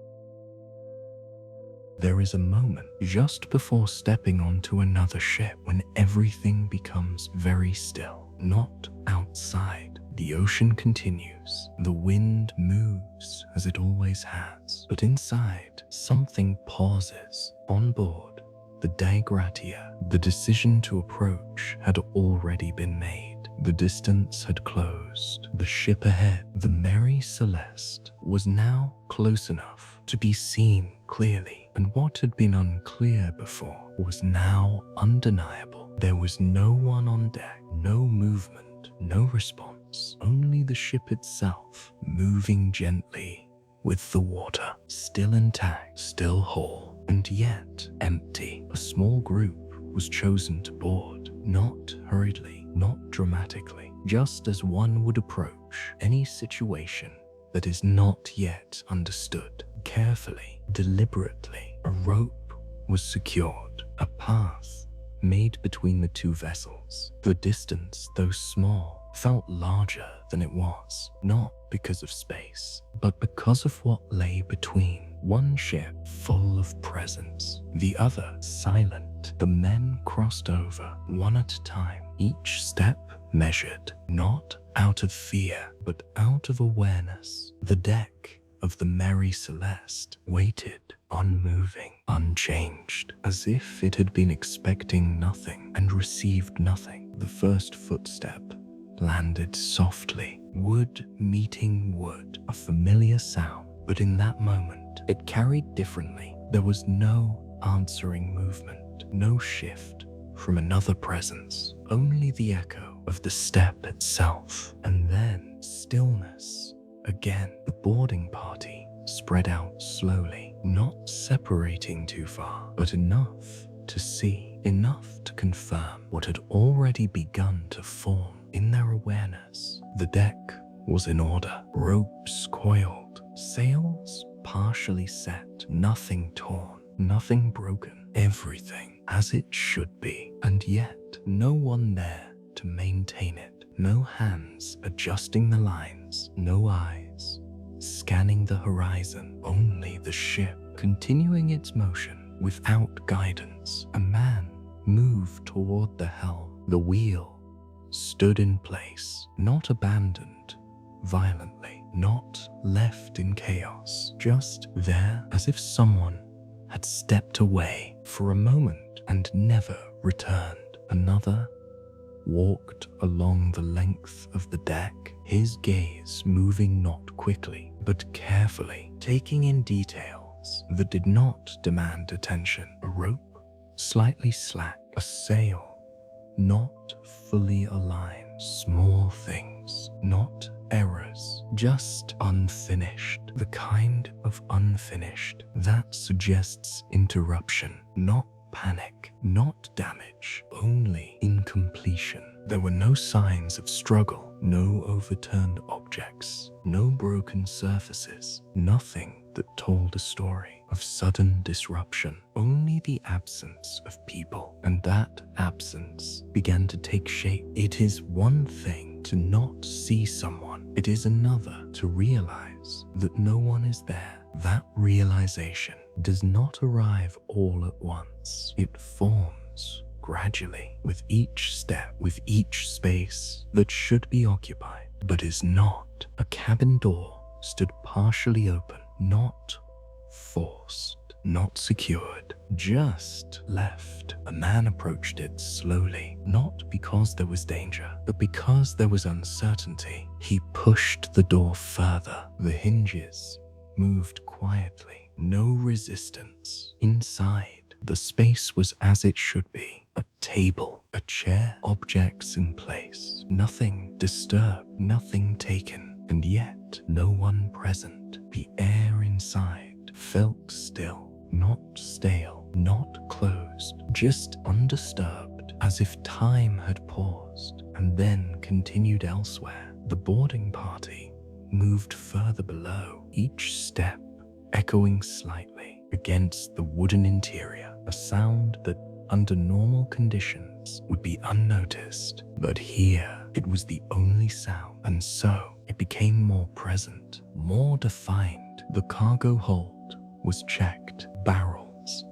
There is a moment just before stepping onto another ship when everything becomes very still. Not outside. The ocean continues. The wind moves as it always has. But inside, something pauses. On board the Dei Gratia, the decision to approach had already been made. The distance had closed. The ship ahead, the Mary Celeste, was now close enough to be seen clearly, and what had been unclear before was now undeniable. There was no one on deck, no movement, no response, only the ship itself moving gently with the water, still intact, still whole, and yet empty. A small group was chosen to board, not hurriedly, not dramatically, just as one would approach any situation that is not yet understood. Carefully, deliberately, a rope was secured, a path made between the two vessels. The distance, though small, felt larger than it was, not because of space, but because of what lay between. One ship full of presence, the other silent. The men crossed over, one at a time, each step measured, not out of fear, but out of awareness. The deck of the Mary Celeste waited, unmoving, unchanged, as if it had been expecting nothing and received nothing. The first footstep landed softly, wood meeting wood, a familiar sound, but in that moment, it carried differently. There was no answering movement, no shift from another presence, only the echo of the step itself, and then stillness. Again, the boarding party spread out slowly, not separating too far, but enough to see, enough to confirm what had already begun to form in their awareness. The deck was in order, ropes coiled, sails partially set, nothing torn, nothing broken, everything as it should be, and yet no one there to maintain it, no hands adjusting the lines, no eyes scanning the horizon, only the ship continuing its motion without guidance. A man moved toward the helm. The wheel stood in place, not abandoned violently, not left in chaos, just there as if someone had stepped away for a moment and never returned. Another walked along the length of the deck, his gaze moving not quickly but carefully, taking in details that did not demand attention. A rope slightly slack, a sail not fully aligned, small things, not errors, just unfinished, the kind of unfinished that suggests interruption, not panic, not damage, only incompletion. There were no signs of struggle, no overturned objects, no broken surfaces, nothing that told a story of sudden disruption, only the absence of people, and that absence began to take shape. It is one thing to not see someone, it is another to realize that no one is there. That realization does not arrive all at once. It forms gradually, with each step, with each space that should be occupied, but is not. A cabin door stood partially open, not forced, not secured, just left. A man approached it slowly, not because there was danger, but because there was uncertainty. He pushed the door further. The hinges moved quietly, no resistance. Inside, the space was as it should be. A table, a chair, objects in place. Nothing disturbed, nothing taken, and yet no one present. The air inside felt still, not stale, not closed, just undisturbed, as if time had paused and then continued elsewhere. The boarding party moved further below, each step echoing slightly against the wooden interior, a sound that under normal conditions would be unnoticed, but here it was the only sound, and so it became more present, more defined. The cargo hold was checked, barrels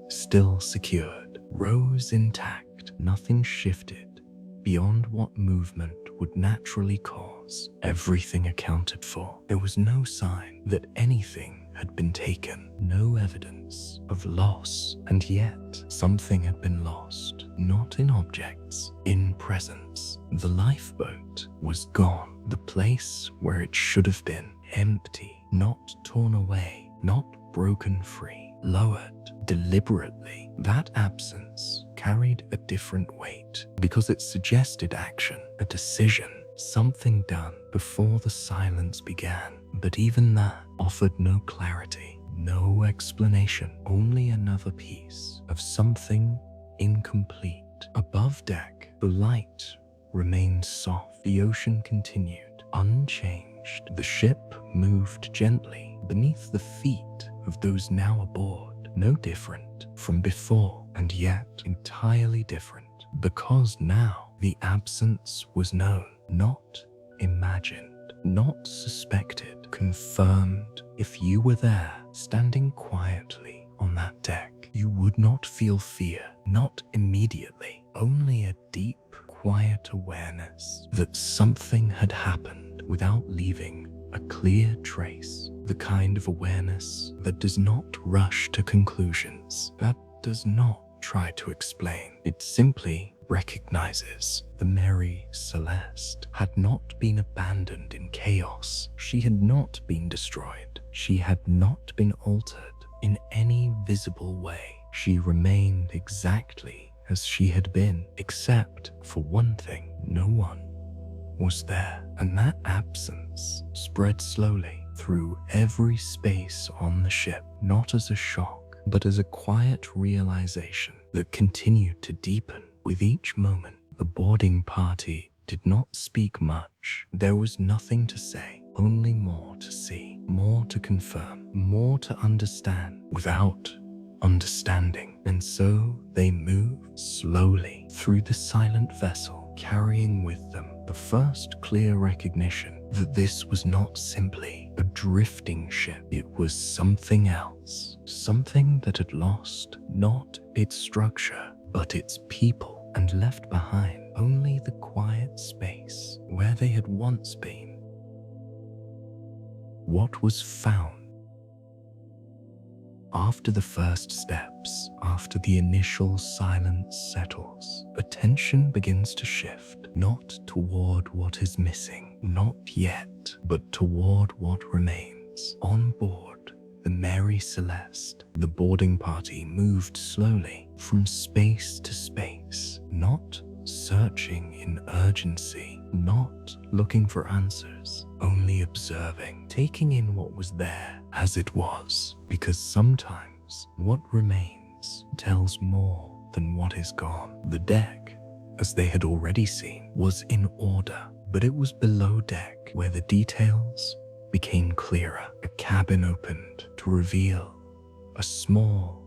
still secured, rows intact, nothing shifted beyond what movement would naturally cause. Everything accounted for. There was no sign that anything had been taken, no evidence of loss, and yet something had been lost, not in objects, in presence. The lifeboat was gone, the place where it should have been, empty, not torn away, not broken free, lowered deliberately. That absence carried a different weight because it suggested action, a decision, something done before the silence began. But even that offered no clarity, no explanation, only another piece of something incomplete. Above deck, the light remained soft. The ocean continued, unchanged. The ship moved gently beneath the feet of those now aboard, no different from before, and yet entirely different, because now the absence was known, not imagined, not suspected, confirmed. If you were there, standing quietly on that deck, you would not feel fear, not immediately, only a deep, quiet awareness that something had happened without leaving a clear trace. The kind of awareness that does not rush to conclusions, that does not try to explain. It simply recognizes the Mary Celeste had not been abandoned in chaos. She had not been destroyed. She had not been altered in any visible way. She remained exactly as she had been, except for one thing: no one was there. And that absence spread slowly through every space on the ship, not as a shock, but as a quiet realization that continued to deepen with each moment. The boarding party did not speak much. There was nothing to say, only more to see, more to confirm, more to understand without understanding. And so they moved slowly through the silent vessel, carrying with them the first clear recognition that this was not simply a drifting ship. It was something else, something that had lost not its structure, but its people, and left behind only the quiet space where they had once been. What was found? After the first steps, after the initial silence settles, attention begins to shift, not toward what is missing, not yet, but toward what remains. On board the Mary Celeste, the boarding party moved slowly from space to space, not searching in urgency, not looking for answers, only observing, taking in what was there as it was, because sometimes what remains tells more than what is gone. The deck, as they had already seen, was in order, but it was below deck where the details became clearer. A cabin opened to reveal a small,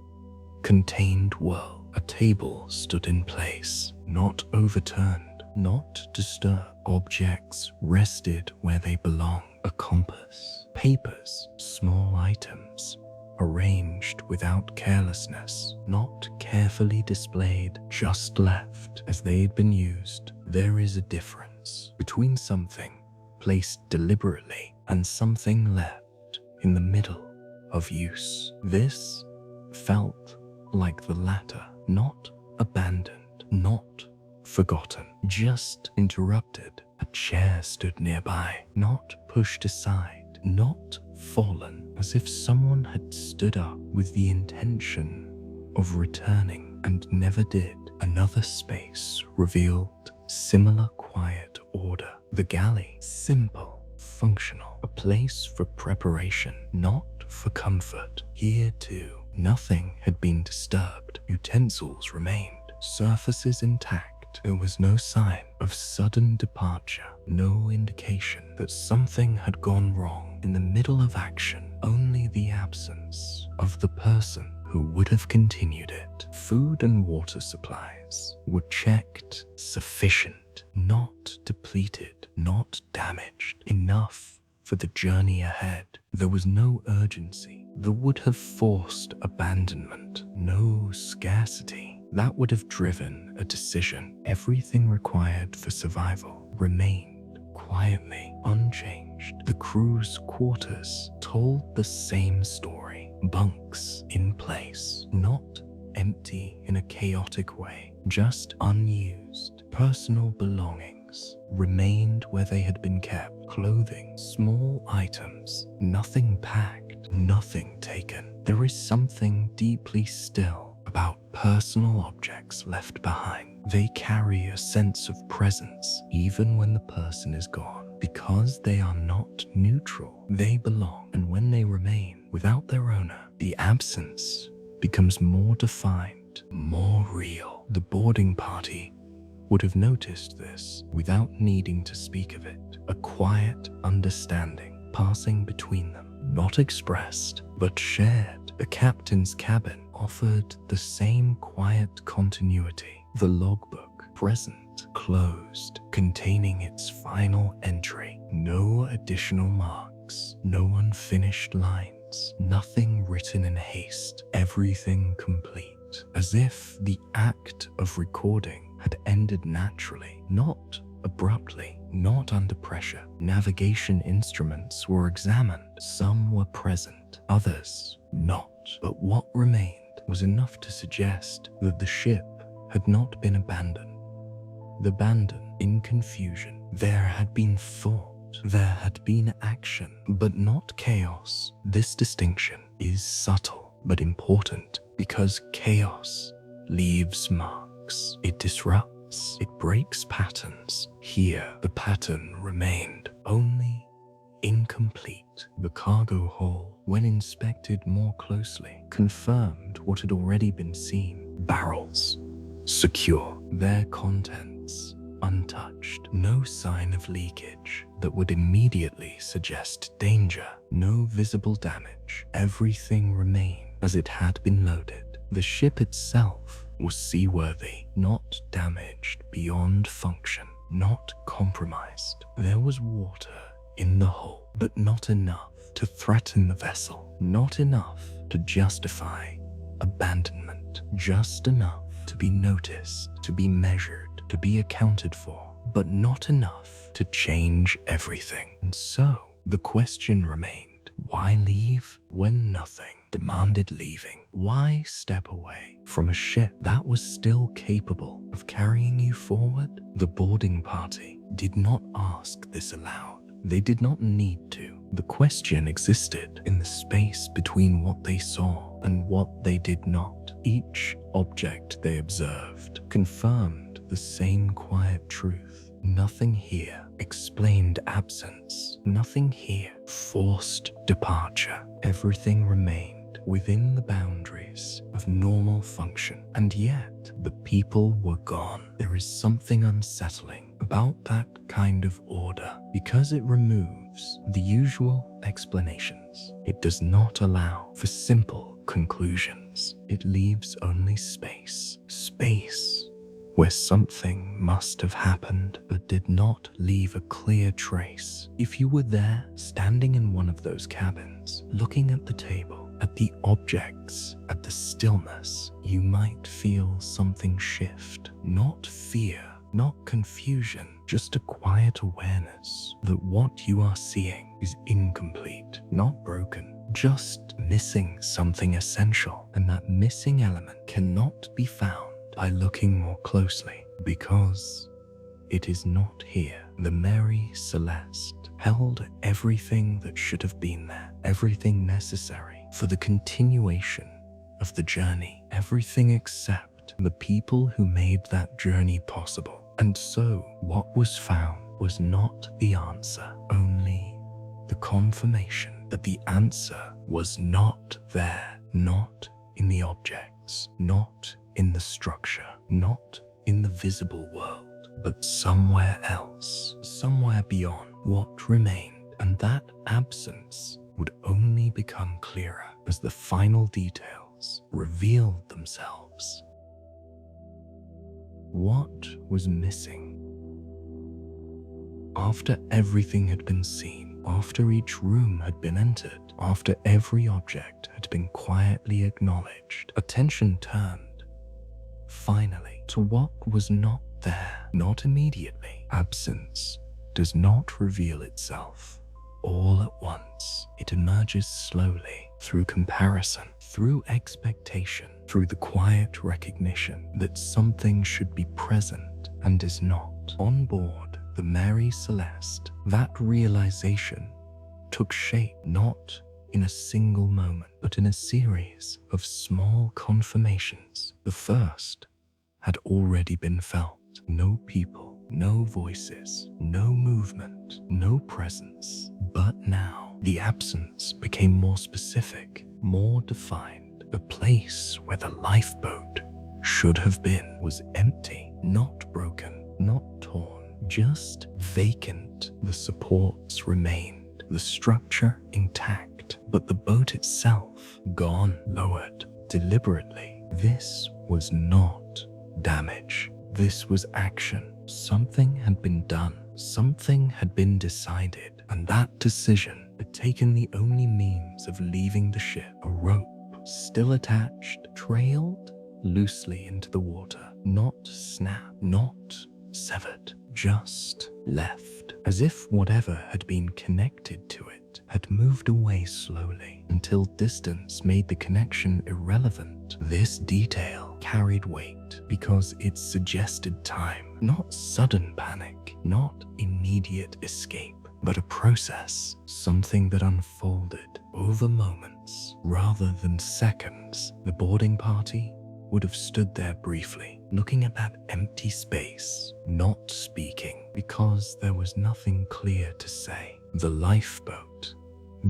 contained world. A table stood in place, not overturned, not disturbed. Objects rested where they belonged. A compass, papers, small items, arranged without carelessness, not carefully displayed, just left as they had been used. There is a difference between something placed deliberately and something left in the middle of use. This felt like the latter, not abandoned, not forgotten, just interrupted. A chair stood nearby, not pushed aside, not fallen, as if someone had stood up with the intention of returning and never did. Another space revealed similar quiet order. The galley, simple, functional, a place for preparation, not for comfort. Here too, nothing had been disturbed. Utensils remained, surfaces intact. There was no sign of sudden departure, no indication that something had gone wrong in the middle of action, only the absence of the person who would have continued it. Food and water supplies were checked, sufficient, not depleted, not damaged, enough for the journey ahead. There was no urgency that would have forced abandonment, no scarcity that would have driven a decision. Everything required for survival remained quietly unchanged. The crew's quarters told the same story. Bunks in place, not empty in a chaotic way, just unused. Personal belongings remained where they had been kept. Clothing, small items, nothing packed, nothing taken. There is something deeply still about personal objects left behind. They carry a sense of presence even when the person is gone, because they are not neutral. They belong, and when they remain without their owner, the absence becomes more defined, more real. The boarding party would have noticed this without needing to speak of it, a quiet understanding passing between them, not expressed, but shared. The captain's cabin offered the same quiet continuity, the logbook present, closed, containing its final entry, no additional marks, no unfinished lines, nothing written in haste, everything complete, as if the act of recording had ended naturally, not abruptly, not under pressure. Navigation instruments were examined. Some were present, others not. But what remained was enough to suggest that the ship had not been abandoned. Abandoned in confusion. There had been thought, there had been action, but not chaos. This distinction is subtle but important because chaos leaves marks. It disrupts, it breaks patterns. Here, the pattern remained, only incomplete. The cargo hold, when inspected more closely, confirmed what had already been seen. Barrels, secure, their contents untouched, no sign of leakage that would immediately suggest danger, no visible damage. Everything remained as it had been loaded. The ship itself was seaworthy, not damaged beyond function, not compromised. There was water in the hold, but not enough to threaten the vessel, not enough to justify abandonment, just enough to be noticed, to be measured, to be accounted for, but not enough to change everything. And so the question remained, why leave when nothing demanded leaving? Why step away from a ship that was still capable of carrying you forward? The boarding party did not ask this aloud. They did not need to. The question existed in the space between what they saw and what they did not. Each object they observed confirmed the same quiet truth. Nothing here explained absence. Nothing here forced departure. Everything remained within the boundaries of normal function. And yet, the people were gone. There is something unsettling about that kind of order because it removes the usual explanations. It does not allow for simple conclusions. It leaves only space. Space where something must have happened but did not leave a clear trace. If you were there, standing in one of those cabins, looking at the table, at the objects, at the stillness, you might feel something shift. Not fear, not confusion, just a quiet awareness that what you are seeing is incomplete, not broken, just missing something essential. And that missing element cannot be found by looking more closely, because it is not here. The Mary Celeste held everything that should have been there, everything necessary for the continuation of the journey, everything except the people who made that journey possible. And so what was found was not the answer, only the confirmation that the answer was not there, not in the objects, not in the structure, not in the visible world, but somewhere else, somewhere beyond what remained. And that absence would only become clearer as the final details revealed themselves. What was missing? After everything had been seen, after each room had been entered, after every object had been quietly acknowledged, attention turned, finally, to what was not there, not immediately. Absence does not reveal itself all at once. It emerges slowly through comparison, through expectation, through the quiet recognition that something should be present and is not. On board the Mary Celeste, that realization took shape not in a single moment, but in a series of small confirmations. The first had already been felt. No people, no voices, no movement, no presence. But now the absence became more specific, more defined. A place where the lifeboat should have been was empty, not broken, not torn, just vacant. The supports remained, the structure intact, but the boat itself gone, lowered, deliberately. This was not damage. This was action. Something had been done. Something had been decided, and that decision had taken the only means of leaving the ship. A rope, still attached, trailed loosely into the water, not snapped, not severed, just left, as if whatever had been connected to it had moved away slowly until distance made the connection irrelevant. This detail carried weight because it suggested time, not sudden panic, not immediate escape, but a process, something that unfolded over moments rather than seconds. The boarding party would have stood there briefly, looking at that empty space, not speaking, because there was nothing clear to say. The lifeboat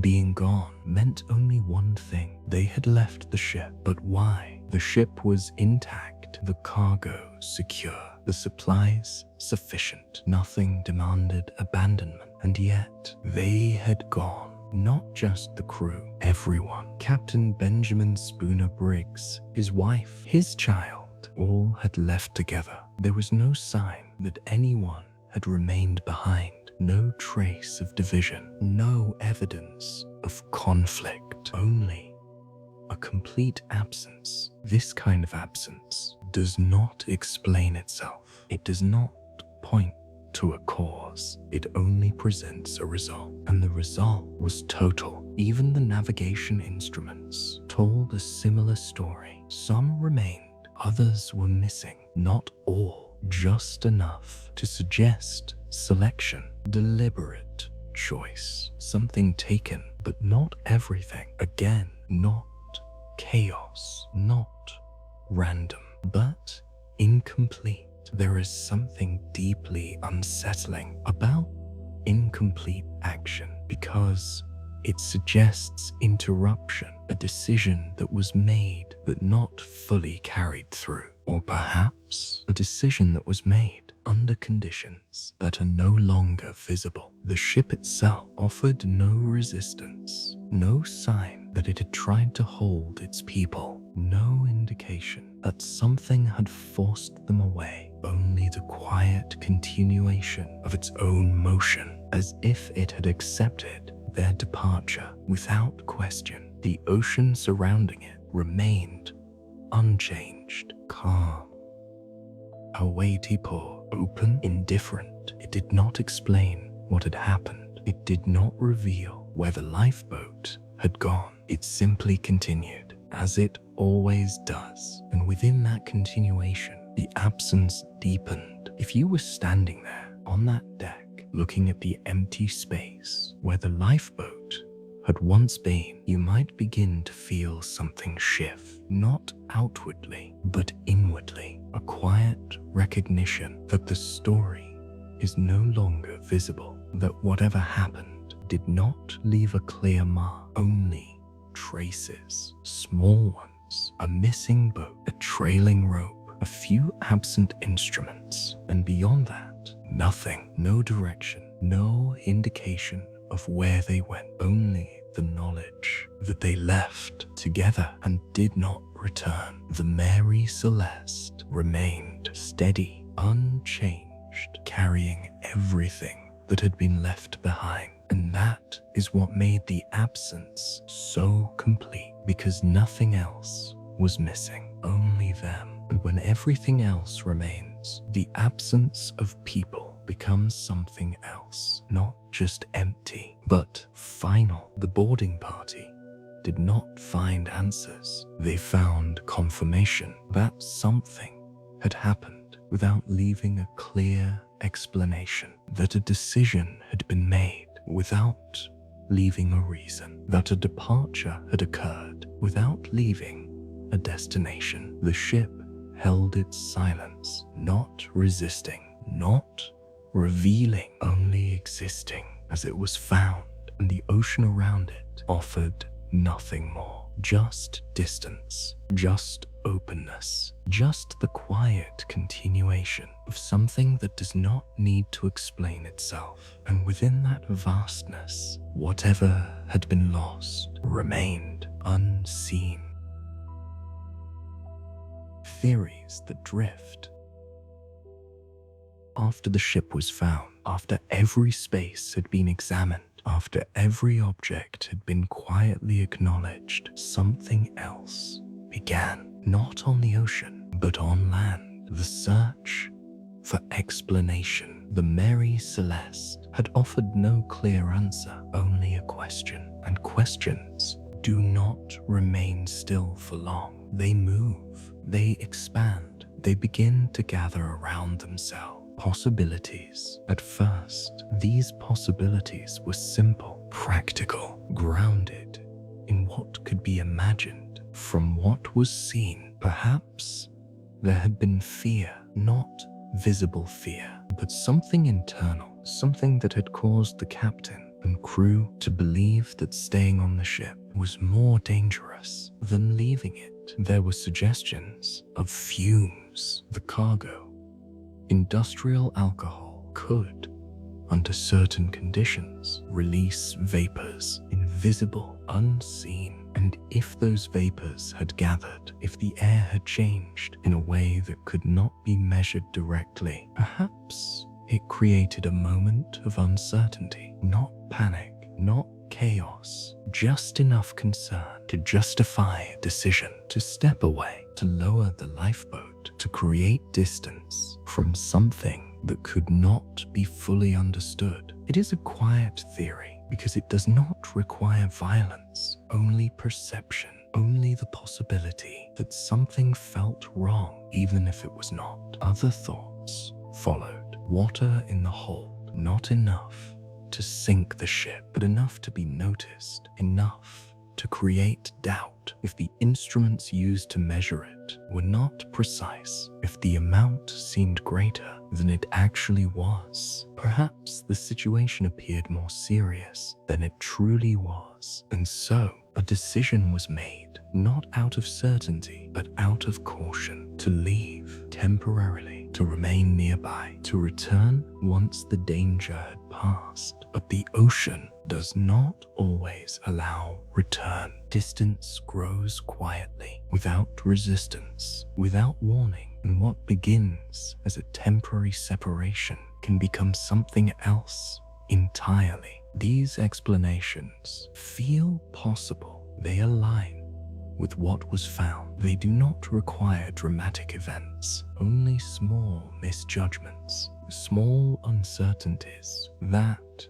being gone meant only one thing. They had left the ship, but why? The ship was intact, the cargo secure, the supplies sufficient. Nothing demanded abandonment, and yet they had gone. Not just the crew, everyone. Captain Benjamin Spooner Briggs, his wife, his child, all had left together. There was no sign that anyone had remained behind. No trace of division, no evidence of conflict, only a complete absence. This kind of absence does not explain itself. It does not point to a cause. It only presents a result, and the result was total. Even the navigation instruments told a similar story. Some remained, others were missing. Not all, just enough to suggest selection, deliberate choice, something taken, but not everything. Again, not chaos, not random, but incomplete. There is something deeply unsettling about incomplete action because it suggests interruption, a decision that was made but not fully carried through, or perhaps a decision that was made under conditions that are no longer visible. The ship itself offered no resistance, no sign that it had tried to hold its people, no indication that something had forced them away, only the quiet continuation of its own motion, as if it had accepted their departure without question. The ocean surrounding it remained unchanged, calm. Hawaii-Tipo, open, indifferent. It did not explain what had happened. It did not reveal where the lifeboat had gone. It simply continued, as it always does. And within that continuation, the absence deepened. If you were standing there on that deck, looking at the empty space where the lifeboat had once been, you might begin to feel something shift, not outwardly, but inwardly. A quiet recognition that the story is no longer visible, that whatever happened did not leave a clear mark, only traces, small ones, a missing boat, a trailing rope, a few absent instruments, and beyond that, nothing, no direction, no indication of where they went, only the knowledge that they left together and did not return. The Mary Celeste remained steady, unchanged, carrying everything that had been left behind. And that is what made the absence so complete, because nothing else was missing, only them. And when everything else remains, the absence of people becomes something else, not just empty, but final. The boarding party did not find answers. They found confirmation that something had happened without leaving a clear explanation, that a decision had been made without leaving a reason, that a departure had occurred without leaving a destination. The ship held its silence, not resisting, not revealing, only existing as it was found, and the ocean around it offered nothing more, just distance, just openness, just the quiet continuation of something that does not need to explain itself. And within that vastness, whatever had been lost remained unseen. Theories that drift. After the ship was found, after every space had been examined, after every object had been quietly acknowledged, something else began, not on the ocean, but on land. The search for explanation. The Mary Celeste had offered no clear answer, only a question. And questions do not remain still for long. They move, they expand, they begin to gather around themselves. Possibilities. At first, these possibilities were simple, practical, grounded in what could be imagined from what was seen. Perhaps there had been fear, not visible fear, but something internal, something that had caused the captain and crew to believe that staying on the ship was more dangerous than leaving it. There were suggestions of fumes, the cargo. Industrial alcohol could, under certain conditions, release vapors, invisible, unseen. And if those vapors had gathered, if the air had changed in a way that could not be measured directly, perhaps it created a moment of uncertainty, not panic, not chaos, just enough concern to justify a decision to step away, to lower the lifeboat, to create distance from something that could not be fully understood. It is a quiet theory because it does not require violence, only perception, only the possibility that something felt wrong, even if it was not. Other thoughts followed. Water in the hold, not enough to sink the ship, but enough to be noticed, enough to create doubt. If the instruments used to measure it were not precise, if the amount seemed greater than it actually was, perhaps the situation appeared more serious than it truly was. And so a decision was made, not out of certainty, but out of caution, to leave temporarily, to remain nearby, to return once the danger had passed. But the ocean does not always allow return. Distance grows quietly, without resistance, without warning, and what begins as a temporary separation can become something else entirely. These explanations feel possible. They align with what was found. They do not require dramatic events, only small misjudgments, small uncertainties that,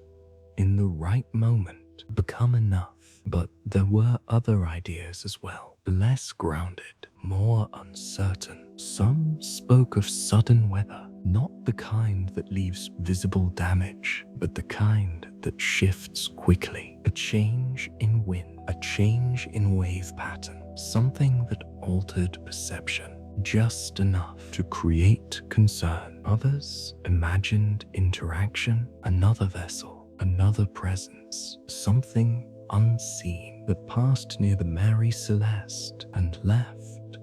in the right moment, become enough. But there were other ideas as well, less grounded, more uncertain. Some spoke of sudden weather, not the kind that leaves visible damage, but the kind that shifts quickly. A change in wind, a change in wave pattern, something that altered perception, just enough to create concern. Others imagined interaction, another vessel, another presence, something unseen that passed near the Mary Celeste and left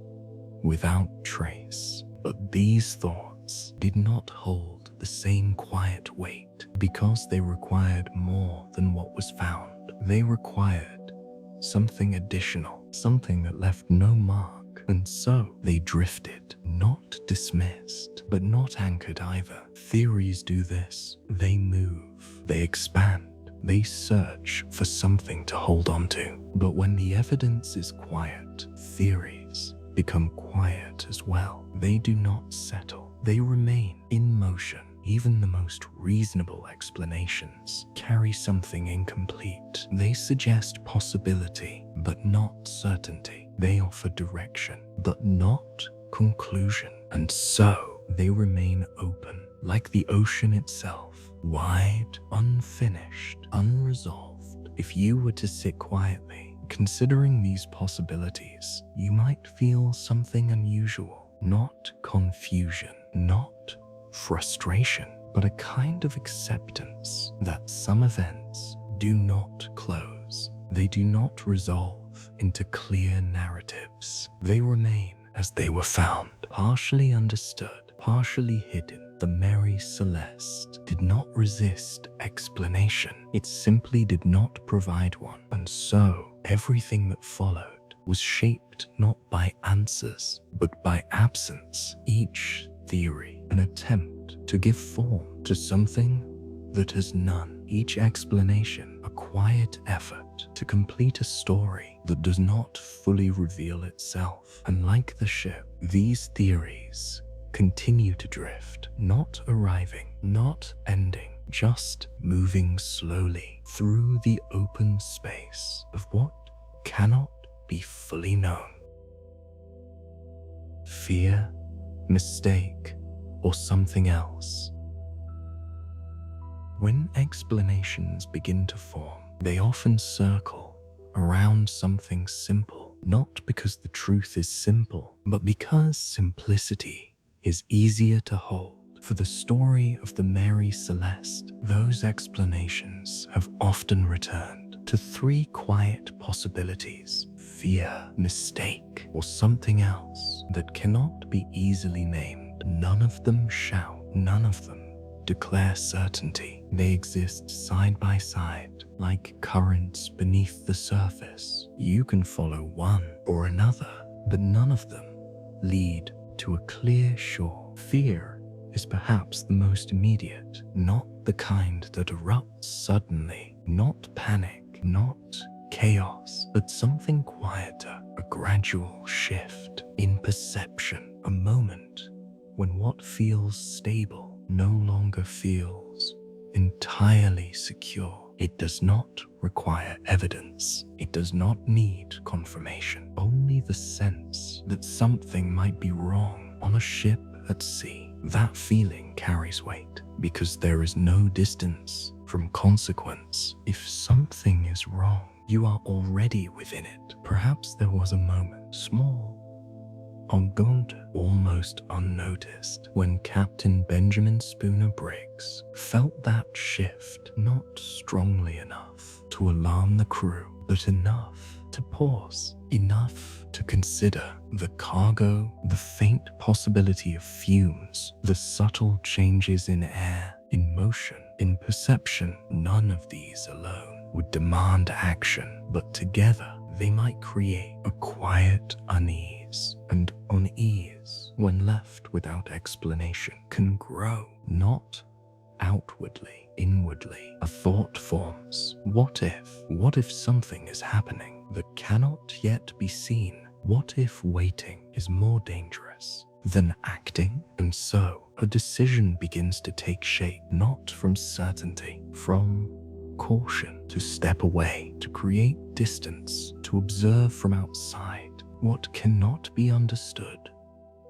without trace. But these thoughts did not hold the same quiet weight because they required more than what was found. They required something additional, something that left no mark. And so they drifted, not dismissed, but not anchored either. Theories do this. They move, they expand, they search for something to hold on to. But when the evidence is quiet, theories become quiet as well. They do not settle. They remain in motion. Even the most reasonable explanations carry something incomplete. They suggest possibility, but not certainty. They offer direction, but not conclusion. And so they remain open, like the ocean itself, wide, unfinished, unresolved. If you were to sit quietly, considering these possibilities, you might feel something unusual, not confusion, not frustration, but a kind of acceptance that some events do not close. They do not resolve into clear narratives. They remain as they were found, partially understood, partially hidden. The Mary Celeste did not resist explanation. It simply did not provide one. And so, everything that followed was shaped not by answers, but by absence. Each theory an attempt to give form to something that has none. Each explanation a quiet effort to complete a story that does not fully reveal itself. And like the ship, these theories continue to drift, not arriving, not ending, just moving slowly through the open space of what cannot be fully known. Fear, mistake, or something else. When explanations begin to form, they often circle around something simple, not because the truth is simple, but because simplicity is easier to hold. For the story of the Mary Celeste, those explanations have often returned to three quiet possibilities: fear, mistake, or something else that cannot be easily named. None of them shout, none of them declare certainty. They exist side by side, like currents beneath the surface. You can follow one or another, but none of them lead to a clear shore. Fear is perhaps the most immediate, not the kind that erupts suddenly, not panic, not chaos, but something quieter, a gradual shift in perception, a moment when what feels stable no longer feels entirely secure. It does not require evidence. It does not need confirmation. Only the sense that something might be wrong on a ship at sea. That feeling carries weight because there is no distance from consequence. If something is wrong, you are already within it. Perhaps there was a moment, small, unguarded, almost unnoticed, when Captain Benjamin Spooner Briggs felt that shift, not strongly enough to alarm the crew, but enough to pause, enough to consider the cargo, the faint possibility of fumes, the subtle changes in air, in motion, in perception. None of these alone would demand action, but together they might create a quiet unease, and unease, when left without explanation, can grow, not outwardly, inwardly. A thought forms. What if something is happening that cannot yet be seen? What if waiting is more dangerous than acting? And so a decision begins to take shape, not from certainty, from caution, to step away, to create distance, to observe from outside what cannot be understood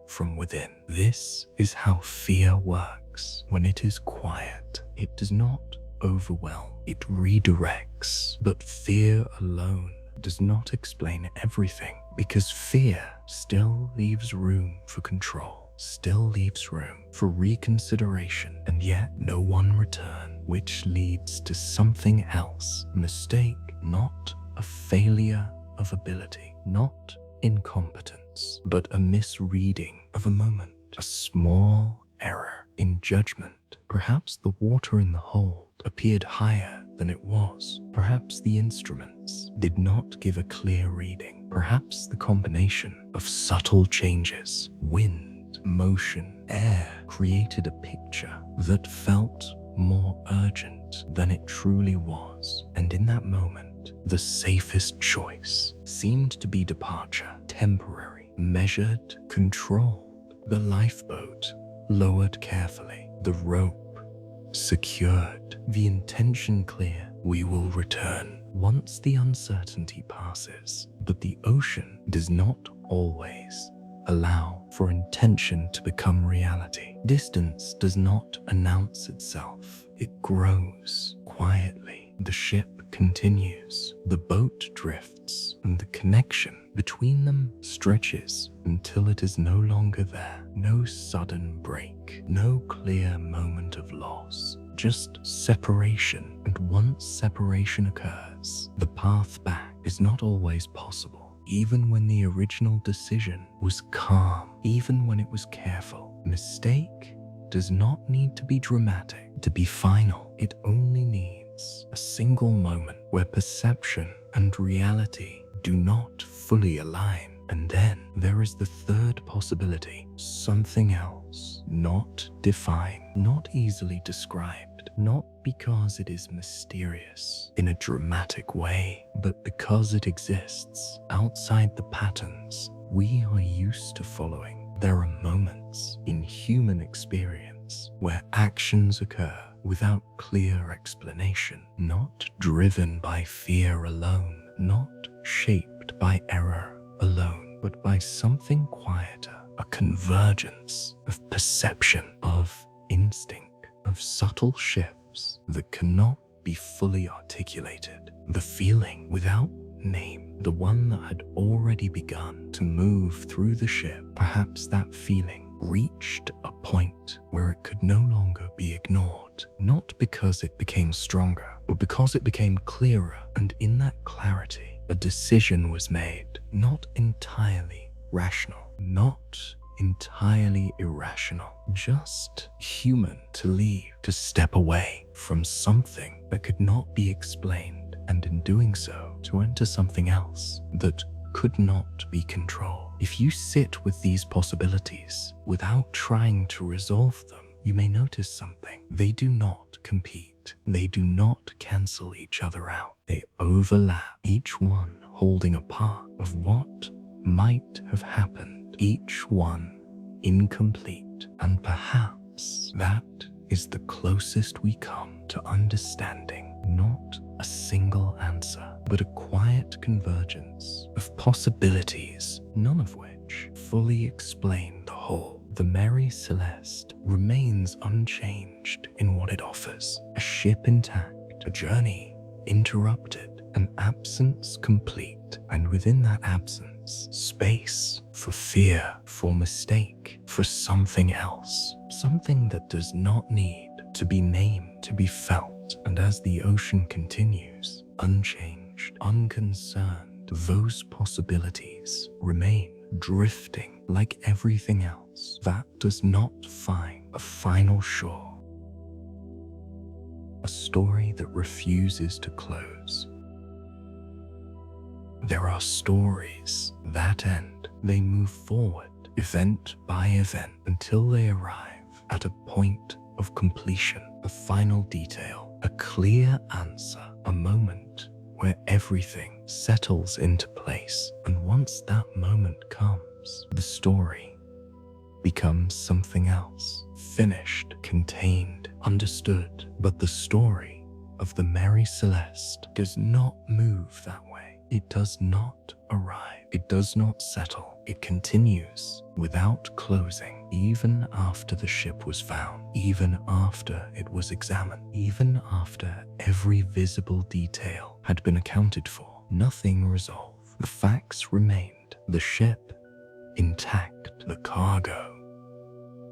from within. This is how fear works. When it is quiet, it does not overwhelm, it redirects. But fear alone does not explain everything, because fear still leaves room for control, still leaves room for reconsideration, and yet no one return, which leads to something else. Mistake, not a failure of ability, not incompetence, but a misreading of a moment, a small error in judgment. Perhaps the water in the hold appeared higher than it was. Perhaps the instruments did not give a clear reading. Perhaps the combination of subtle changes, wind, motion, air, created a picture that felt more urgent than it truly was. And in that moment, the safest choice seemed to be departure, temporary, measured, controlled. The lifeboat lowered carefully, the rope secured, the intention clear. We will return once the uncertainty passes. But the ocean does not always allow for intention to become reality. Distance does not announce itself. It grows quietly. The ship continues. The boat drifts, and the connection between them stretches until it is no longer there. No sudden break, no clear moment of loss, just separation. And once separation occurs, the path back is not always possible. even when the original decision was calm, even when it was careful. Mistake does not need to be dramatic to be final. It only needs a single moment where perception and reality do not fully align. And then there is the third possibility, something else, not defined, not easily described, not because it is mysterious in a dramatic way, but because it exists outside the patterns we are used to following. There are moments in human experience where actions occur without clear explanation, not driven by fear alone, not shaped by error alone, but by something quieter, a convergence of perception, of instinct, of subtle shifts that cannot be fully articulated. The feeling without name, the one that had already begun to move through the ship. Perhaps that feeling reached a point where it could no longer be ignored, not because it became stronger, but because it became clearer, and in that clarity, a decision was made, not entirely rational, not entirely irrational, just human, to leave, to step away from something that could not be explained, and in doing so, to enter something else that could not be controlled. If you sit with these possibilities without trying to resolve them, you may notice something. They do not compete. They do not cancel each other out. They overlap, each one holding a part of what might have happened, each one incomplete. And perhaps that is the closest we come to understanding, not a single answer, but a quiet convergence of possibilities, none of which fully explain the whole. The Mary Celeste remains unchanged in what it offers. A ship intact, a journey interrupted, an absence complete, and within that absence, space for fear, for mistake, for something else, something that does not need to be named, to be felt. And as the ocean continues, unchanged, unconcerned, those possibilities remain drifting like everything else that does not find a final shore. A story that refuses to close. There are stories that end. They move forward, event by event, until they arrive at a point of completion, a final detail, a clear answer, a moment where everything settles into place. And once that moment comes, the story becomes something else, finished, contained, understood. But the story of the Mary Celeste does not move that way. It does not arrive. It does not settle. It continues without closing, even after the ship was found, even after it was examined, even after every visible detail had been accounted for. Nothing resolved. The facts remained. The ship intact, the cargo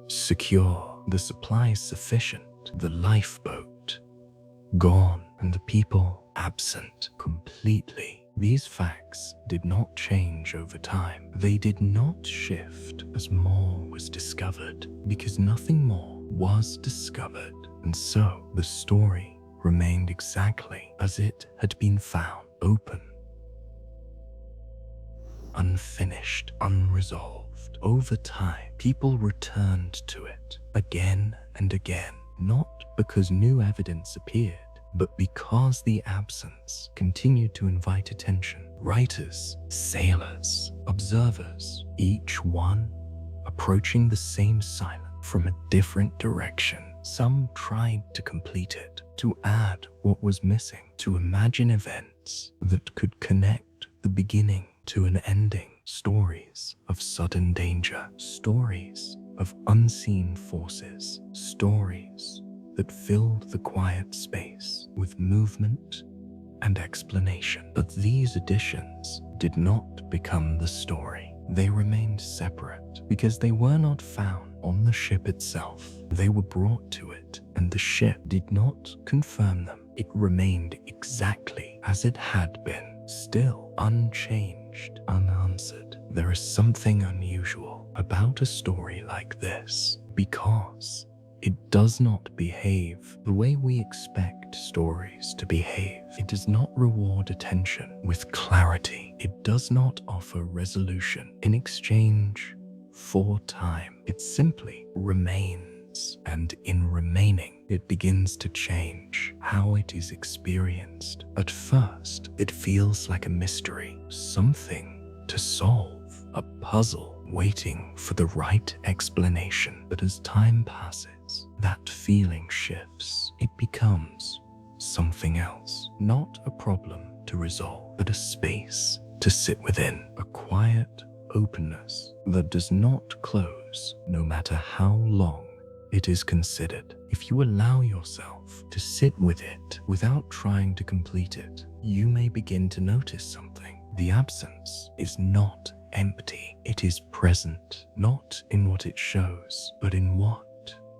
secure, the supplies sufficient, the lifeboat gone, and the people absent completely. These facts did not change over time. They did not shift as more was discovered, because nothing more was discovered. And so the story remained exactly as it had been found, open, unfinished, unresolved. Over time, people returned to it again and again, not because new evidence appeared, but because the absence continued to invite attention. Writers, sailors, observers, each one approaching the same silence from a different direction. Some tried to complete it, to add what was missing, to imagine events that could connect the beginning to an ending. Stories of sudden danger, stories of unseen forces, stories that filled the quiet space with movement and explanation. But these additions did not become the story. They remained separate because they were not found on the ship itself. They were brought to it, and the ship did not confirm them. It remained exactly as it had been, still unchanged, unfinished, unanswered. There is something unusual about a story like this because it does not behave the way we expect stories to behave. It does not reward attention with clarity. It does not offer resolution in exchange for time. It simply remains, and in remaining, it begins to change how it is experienced. At first, it feels like a mystery, something to solve, a puzzle waiting for the right explanation. But as time passes, that feeling shifts. It becomes something else, not a problem to resolve, but a space to sit within, a quiet openness that does not close no matter how long it is considered. If you allow yourself to sit with it without trying to complete it, you may begin to notice something. The absence is not empty. It is present, not in what it shows, but in what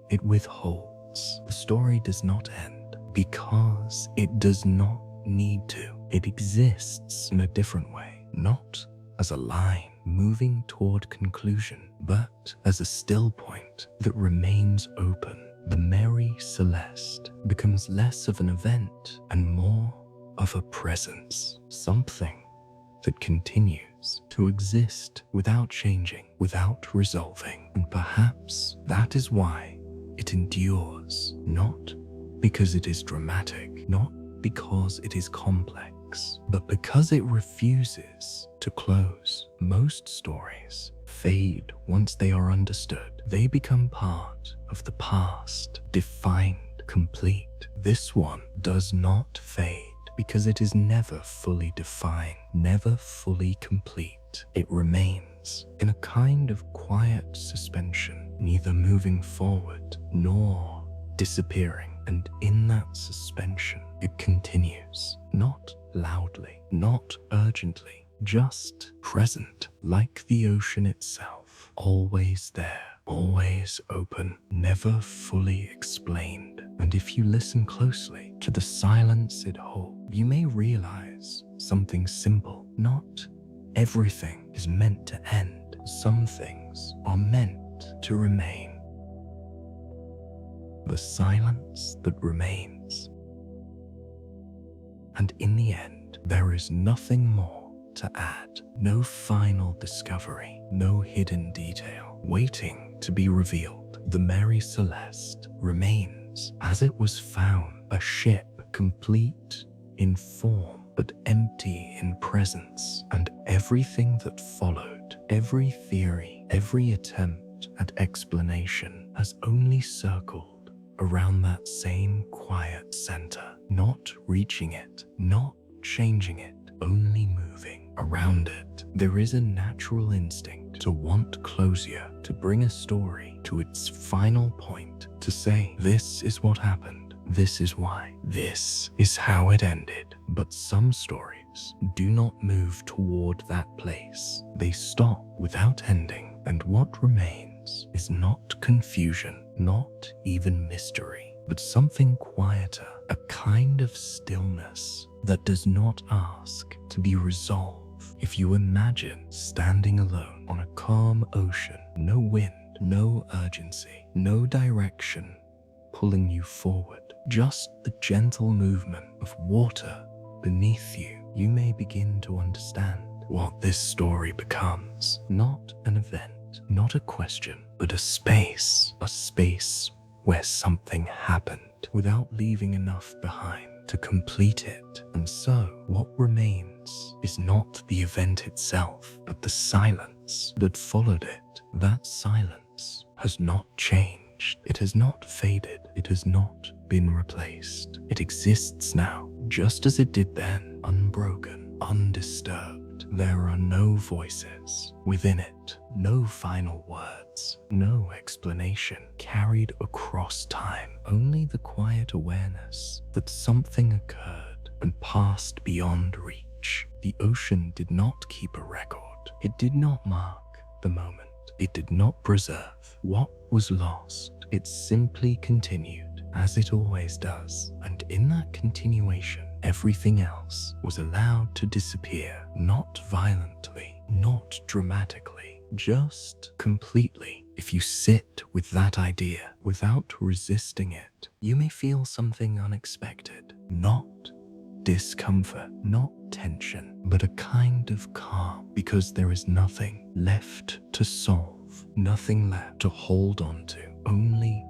it withholds. The story does not end because it does not need to. It exists in a different way, not as a line moving toward conclusion, but as a still point that remains open. The Mary Celeste becomes less of an event and more of a presence, something that continues to exist without changing, without resolving. And perhaps that is why it endures, not because it is dramatic, not because it is complex, but because it refuses to close. Most stories fade once they are understood. They become part of the past, defined, complete. This one does not fade because it is never fully defined, never fully complete. It remains in a kind of quiet suspension, neither moving forward nor disappearing. And in that suspension, it continues, not loudly, not urgently, just present, like the ocean itself, always there, always open, never fully explained. And if you listen closely to the silence it holds, you may realize something simple. Not everything is meant to end. Some things are meant to remain. The silence that remains. And in the end, there is nothing more to add. No final discovery, no hidden detail waiting to be revealed. The Mary Celeste remains as it was found, a ship complete in form but empty in presence. And everything that followed, every theory, every attempt at explanation has only circled around that same quiet center, not reaching it, not changing it, only moving around it. There is a natural instinct to want closure, to bring a story to its final point, to say, this is what happened, this is why, this is how it ended. But some stories do not move toward that place. They stop without ending, and what remains is not confusion, not even mystery, but something quieter, a kind of stillness that does not ask to be resolved. If you imagine standing alone on a calm ocean, no wind, no urgency, no direction pulling you forward, just the gentle movement of water beneath you, you may begin to understand what this story becomes. Not an event, not a question, but a space where something happened without leaving enough behind to complete it. And so what remains is not the event itself, but the silence that followed it. That silence has not changed. It has not faded. It has not been replaced. It exists now, just as it did then, unbroken, undisturbed. There are no voices within it, no final words, no explanation carried across time, only the quiet awareness that something occurred and passed beyond reach. The ocean did not keep a record. It did not mark the moment. It did not preserve what was lost. It simply continued as it always does. And in that continuation, Everything else was allowed to disappear, not violently, not dramatically, just completely. If you sit with that idea without resisting it, you may feel something unexpected, not discomfort, not tension, but a kind of calm, because there is nothing left to solve, nothing left to hold on to, only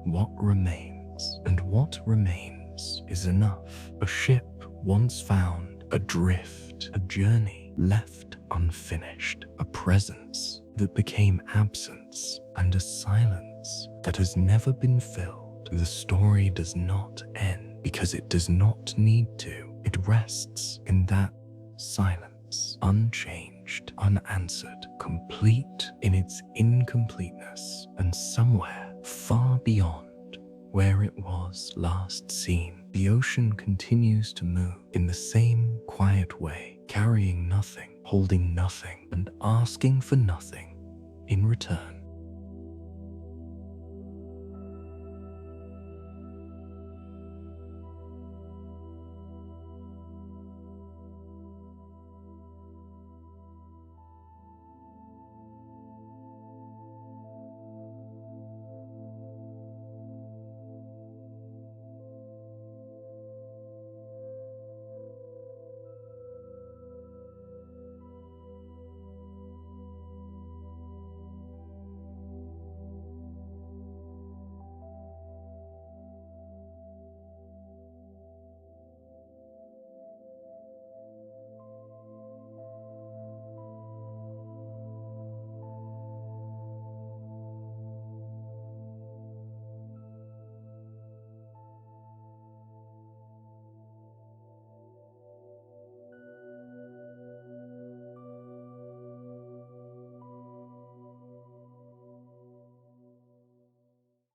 what remains. And what remains is enough. A ship once found, adrift, a journey left unfinished, a presence that became absence, and a silence that has never been filled. The story does not end because it does not need to. It rests in that silence, unchanged, unanswered, complete in its incompleteness, and somewhere far beyond where it was last seen, the ocean continues to move in the same quiet way, carrying nothing, holding nothing, and asking for nothing in return.